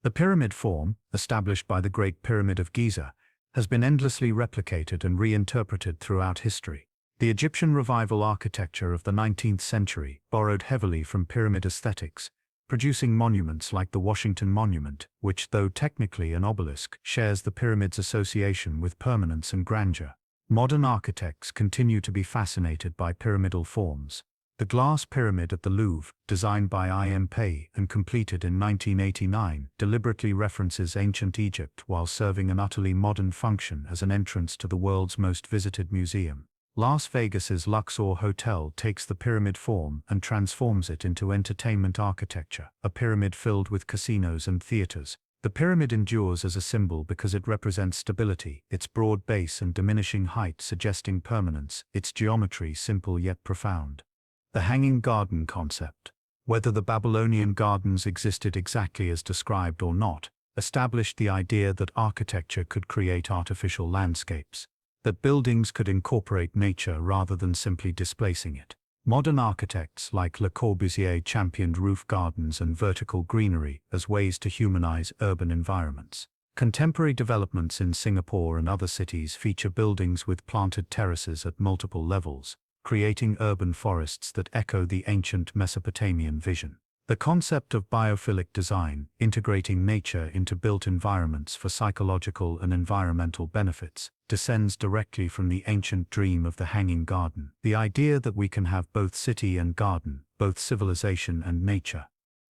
The pyramid form, established by the Great Pyramid of Giza, has been endlessly replicated and reinterpreted throughout history. The Egyptian revival architecture of the 19th century borrowed heavily from pyramid aesthetics, producing monuments like the Washington Monument, which, though technically an obelisk, shares the pyramid's association with permanence and grandeur. Modern architects continue to be fascinated by pyramidal forms. The glass pyramid at the Louvre, designed by I.M. Pei and completed in 1989, deliberately references ancient Egypt while serving an utterly modern function as an entrance to the world's most visited museum. Las Vegas's Luxor Hotel takes the pyramid form and transforms it into entertainment architecture, a pyramid filled with casinos and theaters. The pyramid endures as a symbol because it represents stability, its broad base and diminishing height suggesting permanence, its geometry simple yet profound. The hanging garden concept, whether the Babylonian gardens existed exactly as described or not, established the idea that architecture could create artificial landscapes. that buildings could incorporate nature rather than simply displacing it. Modern architects like Le Corbusier championed roof gardens and vertical greenery as ways to humanize urban environments. Contemporary developments in Singapore and other cities feature buildings with planted terraces at multiple levels, creating urban forests that echo the ancient Mesopotamian vision. The concept of biophilic design, integrating nature into built environments for psychological and environmental benefits, descends directly from the ancient dream of the hanging garden, the idea that we can have both city and garden, both civilization and nature.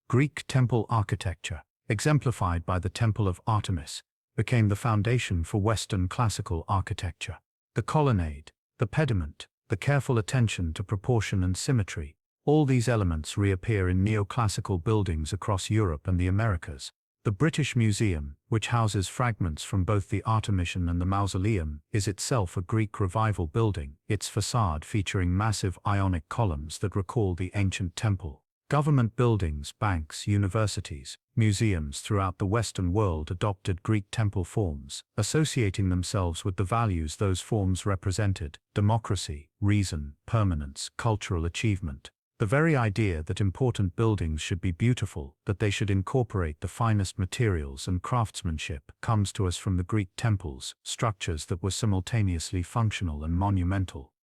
Greek temple architecture, exemplified by the Temple of Artemis, became the foundation for Western classical architecture. The colonnade, the pediment, the careful attention to proportion and symmetry, all these elements reappear in neoclassical buildings across Europe and the Americas. The British Museum, which houses fragments from both the Artemision and the Mausoleum, is itself a Greek Revival building, its facade featuring massive Ionic columns that recall the ancient temple. Government buildings, banks, universities, museums throughout the Western world adopted Greek temple forms, associating themselves with the values those forms represented: democracy, reason, permanence, cultural achievement. The very idea that important buildings should be beautiful, that they should incorporate the finest materials and craftsmanship, comes to us from the Greek temples, structures that were simultaneously functional and monumental.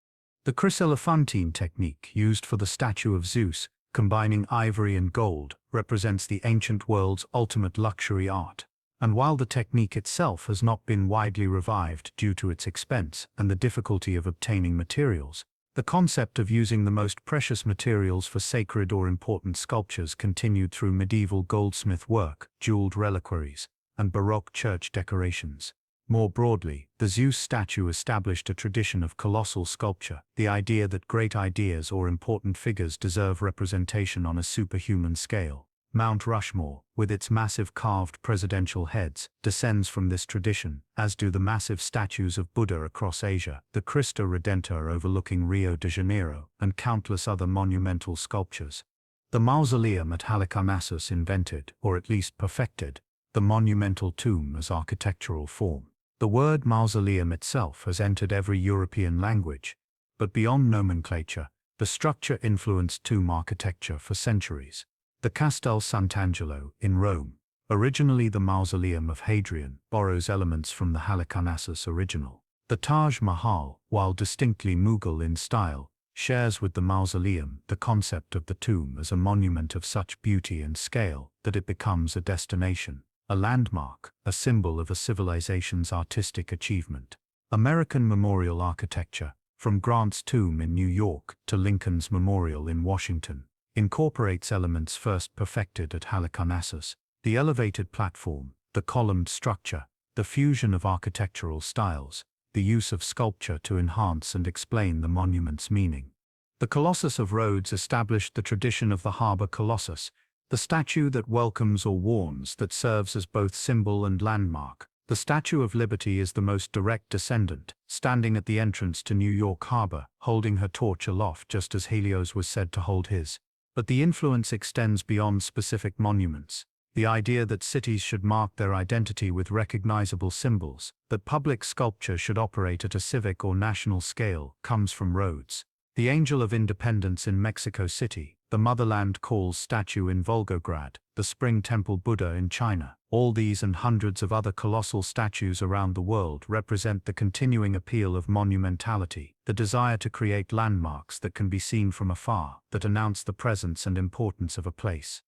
The chryselephantine technique used for the statue of Zeus, combining ivory and gold, represents the ancient world's ultimate luxury art. And while the technique itself has not been widely revived due to its expense and the difficulty of obtaining materials, the concept of using the most precious materials for sacred or important sculptures continued through medieval goldsmith work, jeweled reliquaries, and Baroque church decorations. More broadly, the Zeus statue established a tradition of colossal sculpture, the idea that great ideas or important figures deserve representation on a superhuman scale. Mount Rushmore, with its massive carved presidential heads, descends from this tradition, as do the massive statues of Buddha across Asia, the Cristo Redentor overlooking Rio de Janeiro, and countless other monumental sculptures. The mausoleum at Halicarnassus invented, or at least perfected, the monumental tomb as architectural form. The word mausoleum itself has entered every European language, but beyond nomenclature, the structure influenced tomb architecture for centuries. The Castel Sant'Angelo, in Rome, originally the mausoleum of Hadrian, borrows elements from the Halicarnassus original. The Taj Mahal, while distinctly Mughal in style, shares with the mausoleum the concept of the tomb as a monument of such beauty and scale that it becomes a destination, a landmark, a symbol of a civilization's artistic achievement. American memorial architecture, from Grant's tomb in New York to Lincoln's memorial in Washington, incorporates elements first perfected at Halicarnassus: the elevated platform, the columned structure, the fusion of architectural styles, the use of sculpture to enhance and explain the monument's meaning. The Colossus of Rhodes established the tradition of the harbor colossus, the statue that welcomes or warns, that serves as both symbol and landmark. The Statue of Liberty is the most direct descendant, standing at the entrance to New York Harbor, holding her torch aloft just as Helios was said to hold his. But the influence extends beyond specific monuments. The idea that cities should mark their identity with recognizable symbols, that public sculpture should operate at a civic or national scale, comes from Rhodes. The Angel of Independence in Mexico City, the Motherland Calls statue in Volgograd, the Spring Temple Buddha in China, all these and hundreds of other colossal statues around the world represent the continuing appeal of monumentality, the desire to create landmarks that can be seen from afar, that announce the presence and importance of a place.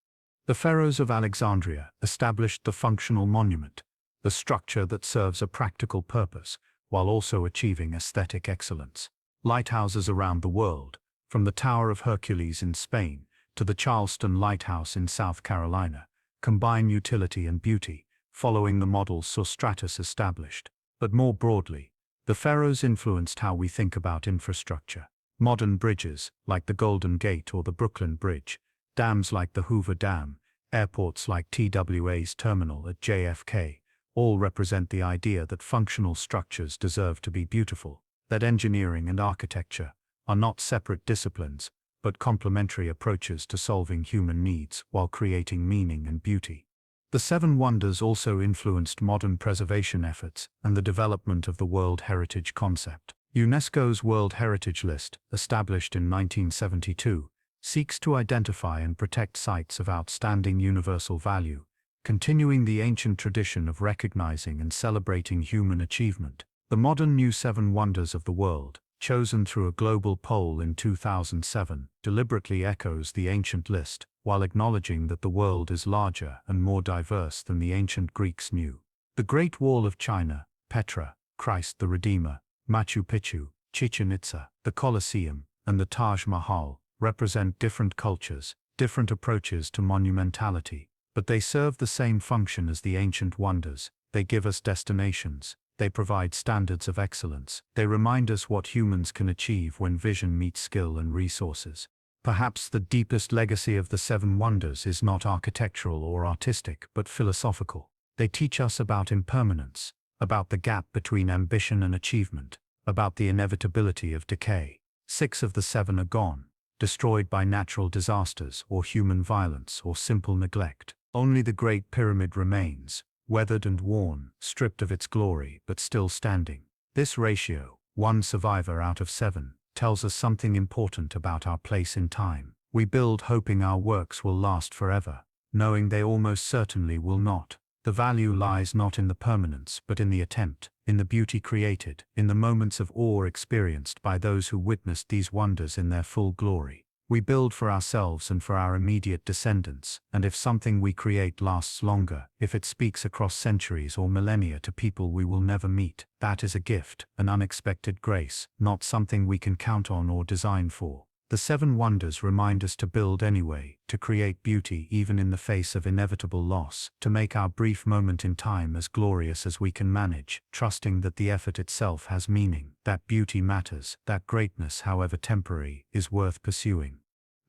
The pharaohs of Alexandria established the functional monument, the structure that serves a practical purpose, while also achieving aesthetic excellence. Lighthouses around the world, from the Tower of Hercules in Spain to the Charleston Lighthouse in South Carolina, combine utility and beauty, following the model Sostratus established. But more broadly, the pharaohs influenced how we think about infrastructure. Modern bridges, like the Golden Gate or the Brooklyn Bridge, dams like the Hoover Dam, airports like TWA's terminal at JFK, all represent the idea that functional structures deserve to be beautiful, that engineering and architecture are not separate disciplines, but complementary approaches to solving human needs while creating meaning and beauty. The Seven Wonders also influenced modern preservation efforts and the development of the World Heritage concept. UNESCO's World Heritage List, established in 1972, seeks to identify and protect sites of outstanding universal value, continuing the ancient tradition of recognizing and celebrating human achievement. The modern new Seven Wonders of the World, chosen through a global poll in 2007, deliberately echoes the ancient list, while acknowledging that the world is larger and more diverse than the ancient Greeks knew. The Great Wall of China, Petra, Christ the Redeemer, Machu Picchu, Chichen Itza, the Colosseum, and the Taj Mahal represent different cultures, different approaches to monumentality, but they serve the same function as the ancient wonders. They give us destinations. They provide standards of excellence. They remind us what humans can achieve when vision meets skill and resources. Perhaps the deepest legacy of the Seven Wonders is not architectural or artistic, but philosophical. They teach us about impermanence, about the gap between ambition and achievement, about the inevitability of decay. 6 of the 7 are gone, destroyed by natural disasters or human violence or simple neglect. Only the Great Pyramid remains, weathered and worn, stripped of its glory, but still standing. This ratio, 1 survivor out of 7, tells us something important about our place in time. We build hoping our works will last forever, knowing they almost certainly will not. The value lies not in the permanence, but in the attempt, in the beauty created, in the moments of awe experienced by those who witnessed these wonders in their full glory. We build for ourselves and for our immediate descendants, and if something we create lasts longer, if it speaks across centuries or millennia to people we will never meet, that is a gift, an unexpected grace, not something we can count on or design for. The Seven Wonders remind us to build anyway, to create beauty even in the face of inevitable loss, to make our brief moment in time as glorious as we can manage, trusting that the effort itself has meaning, that beauty matters, that greatness, however temporary, is worth pursuing.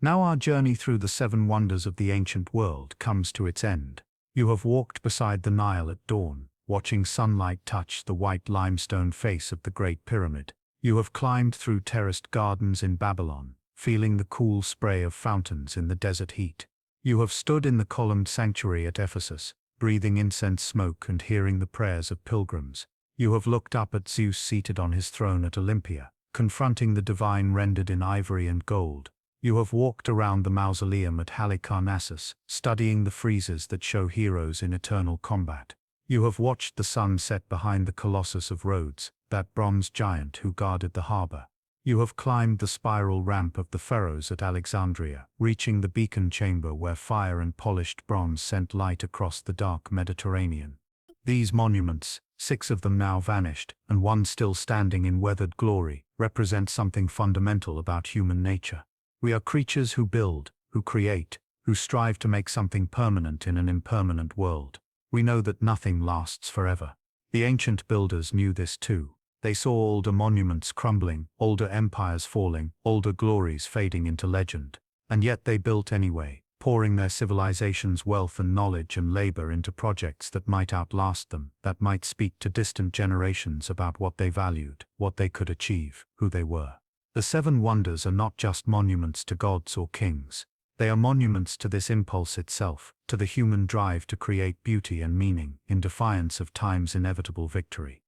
Now our journey through the 7 wonders of the ancient world comes to its end. You have walked beside the Nile at dawn, watching sunlight touch the white limestone face of the Great Pyramid. You have climbed through terraced gardens in Babylon, feeling the cool spray of fountains in the desert heat. You have stood in the columned sanctuary at Ephesus, breathing incense smoke and hearing the prayers of pilgrims. You have looked up at Zeus seated on his throne at Olympia, confronting the divine rendered in ivory and gold. You have walked around the mausoleum at Halicarnassus, studying the friezes that show heroes in eternal combat. You have watched the sun set behind the Colossus of Rhodes, that bronze giant who guarded the harbor. You have climbed the spiral ramp of the Pharaohs at Alexandria, reaching the beacon chamber where fire and polished bronze sent light across the dark Mediterranean. These monuments, 6 of them now vanished, and 1 still standing in weathered glory, represent something fundamental about human nature. We are creatures who build, who create, who strive to make something permanent in an impermanent world. We know that nothing lasts forever. The ancient builders knew this too. They saw older monuments crumbling, older empires falling, older glories fading into legend. And yet they built anyway, pouring their civilization's wealth and knowledge and labor into projects that might outlast them, that might speak to distant generations about what they valued, what they could achieve, who they were. The 7 wonders are not just monuments to gods or kings. They are monuments to this impulse itself, to the human drive to create beauty and meaning, in defiance of time's inevitable victory.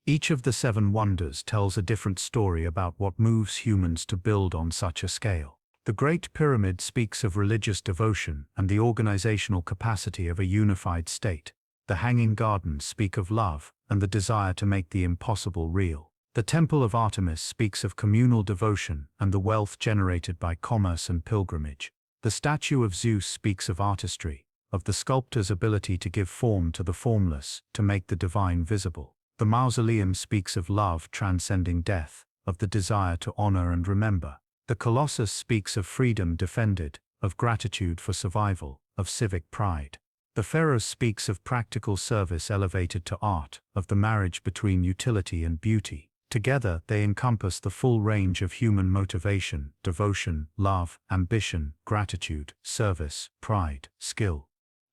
Each of the 7 wonders tells a different story about what moves humans to build on such a scale. The Great Pyramid speaks of religious devotion and the organizational capacity of a unified state. The Hanging Gardens speak of love and the desire to make the impossible real. The Temple of Artemis speaks of communal devotion and the wealth generated by commerce and pilgrimage. The statue of Zeus speaks of artistry, of the sculptor's ability to give form to the formless, to make the divine visible. The mausoleum speaks of love transcending death, of the desire to honor and remember. The Colossus speaks of freedom defended, of gratitude for survival, of civic pride. The Pharos speaks of practical service elevated to art, of the marriage between utility and beauty. Together, they encompass the full range of human motivation, devotion, love, ambition, gratitude, service, pride, skill.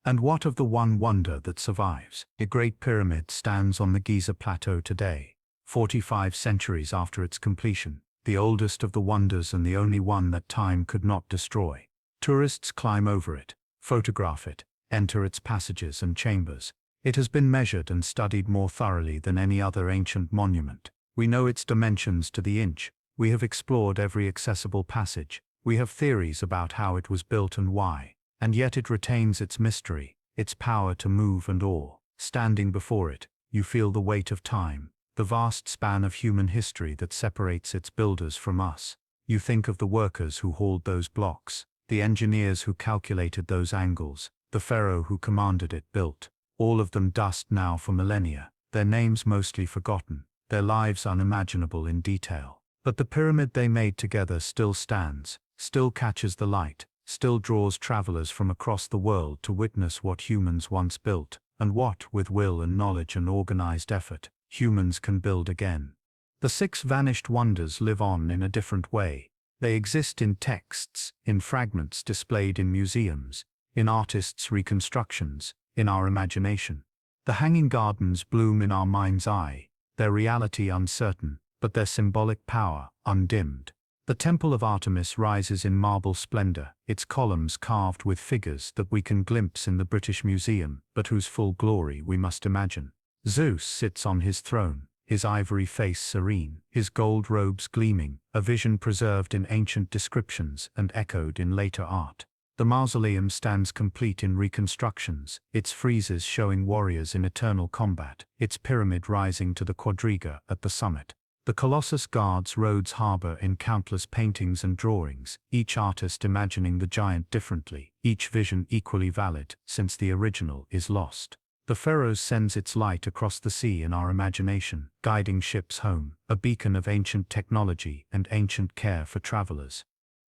And what of the one wonder that survives? The Great Pyramid stands on the Giza Plateau today, 45 centuries after its completion, the oldest of the wonders and the only one that time could not destroy. Tourists climb over it, photograph it, enter its passages and chambers. It has been measured and studied more thoroughly than any other ancient monument. We know its dimensions to the inch. We have explored every accessible passage. We have theories about how it was built and why. And yet it retains its mystery, its power to move and awe. Standing before it, you feel the weight of time, the vast span of human history that separates its builders from us. You think of the workers who hauled those blocks, the engineers who calculated those angles, the pharaoh who commanded it built. All of them dust now for millennia, their names mostly forgotten, their lives unimaginable in detail. But the pyramid they made together still stands, still catches the light, still draws travelers from across the world to witness what humans once built, and what, with will and knowledge and organized effort, humans can build again. The 6 vanished wonders live on in a different way. They exist in texts, in fragments displayed in museums, in artists' reconstructions, in our imagination. The hanging gardens bloom in our mind's eye, their reality uncertain, but their symbolic power undimmed. The Temple of Artemis rises in marble splendor, its columns carved with figures that we can glimpse in the British Museum, but whose full glory we must imagine. Zeus sits on his throne, his ivory face serene, his gold robes gleaming, a vision preserved in ancient descriptions and echoed in later art. The mausoleum stands complete in reconstructions, its friezes showing warriors in eternal combat, its pyramid rising to the quadriga at the summit. The Colossus guards Rhodes Harbor in countless paintings and drawings, each artist imagining the giant differently, each vision equally valid, since the original is lost. The Pharos sends its light across the sea in our imagination, guiding ships home, a beacon of ancient technology and ancient care for travelers.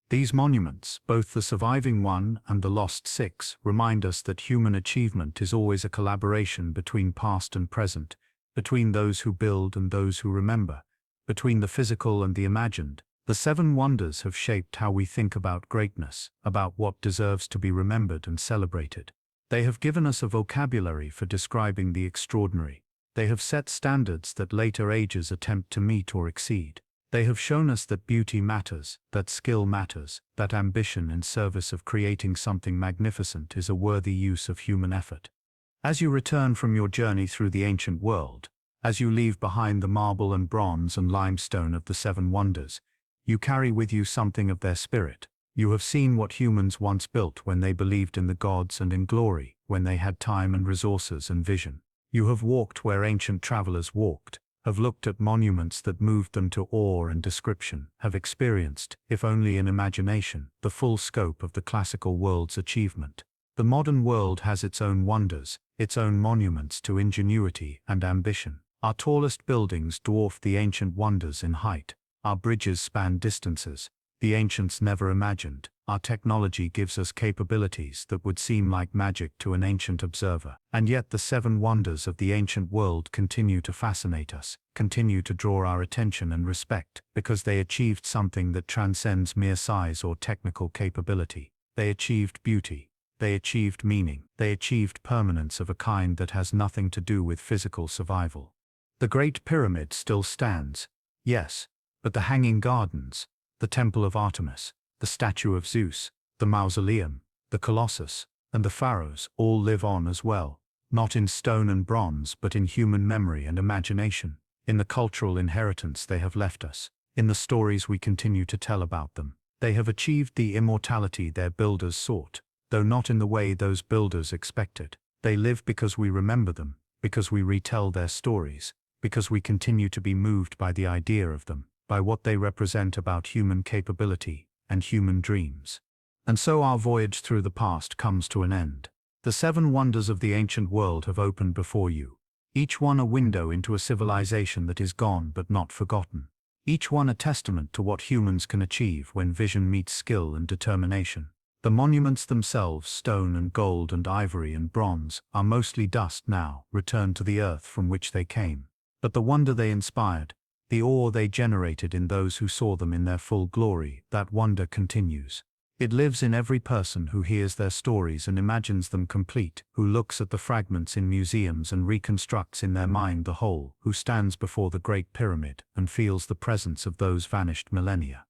These monuments, both the surviving one and the lost 6, remind us that human achievement is always a collaboration between past and present, between those who build and those who remember, between the physical and the imagined. The 7 wonders have shaped how we think about greatness, about what deserves to be remembered and celebrated. They have given us a vocabulary for describing the extraordinary. They have set standards that later ages attempt to meet or exceed. They have shown us that beauty matters, that skill matters, that ambition in service of creating something magnificent is a worthy use of human effort. As you return from your journey through the ancient world, as you leave behind the marble and bronze and limestone of the 7 wonders, you carry with you something of their spirit. You have seen what humans once built when they believed in the gods and in glory, when they had time and resources and vision. You have walked where ancient travelers walked, have looked at monuments that moved them to awe and description, have experienced, if only in imagination, the full scope of the classical world's achievement. The modern world has its own wonders, its own monuments to ingenuity and ambition. Our tallest buildings dwarf the ancient wonders in height. Our bridges span distances the ancients never imagined. Our technology gives us capabilities that would seem like magic to an ancient observer. And yet the 7 wonders of the ancient world continue to fascinate us, continue to draw our attention and respect, because they achieved something that transcends mere size or technical capability. They achieved beauty. They achieved meaning. They achieved permanence of a kind that has nothing to do with physical survival. The Great Pyramid still stands, yes, but the hanging gardens, the Temple of Artemis, the statue of Zeus, the mausoleum, the Colossus, and the pharaohs all live on as well, not in stone and bronze but in human memory and imagination, in the cultural inheritance they have left us, in the stories we continue to tell about them. They have achieved the immortality their builders sought, though not in the way those builders expected. They live because we remember them, because we retell their stories, because we continue to be moved by the idea of them, by what they represent about human capability and human dreams. And so our voyage through the past comes to an end. The 7 wonders of the ancient world have opened before you, each one a window into a civilization that is gone but not forgotten, each one a testament to what humans can achieve when vision meets skill and determination. The monuments themselves, stone and gold and ivory and bronze, are mostly dust now, returned to the earth from which they came. But the wonder they inspired, the awe they generated in those who saw them in their full glory, that wonder continues. It lives in every person who hears their stories and imagines them complete, who looks at the fragments in museums and reconstructs in their mind the whole, who stands before the Great Pyramid and feels the presence of those vanished millennia.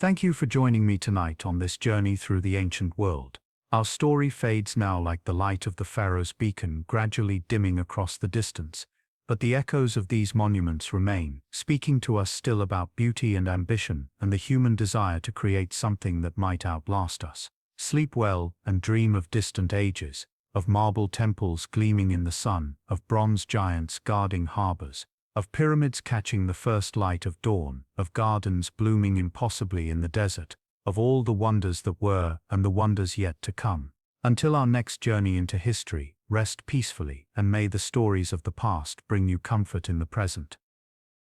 Thank you for joining me tonight on this journey through the ancient world. Our story fades now like the light of the pharaoh's beacon gradually dimming across the distance, but the echoes of these monuments remain, speaking to us still about beauty and ambition and the human desire to create something that might outlast us. Sleep well and dream of distant ages, of marble temples gleaming in the sun, of bronze giants guarding harbors, of pyramids catching the first light of dawn, of gardens blooming impossibly in the desert, of all the wonders that were and the wonders yet to come. Until our next journey into history, rest peacefully and may the stories of the past bring you comfort in the present.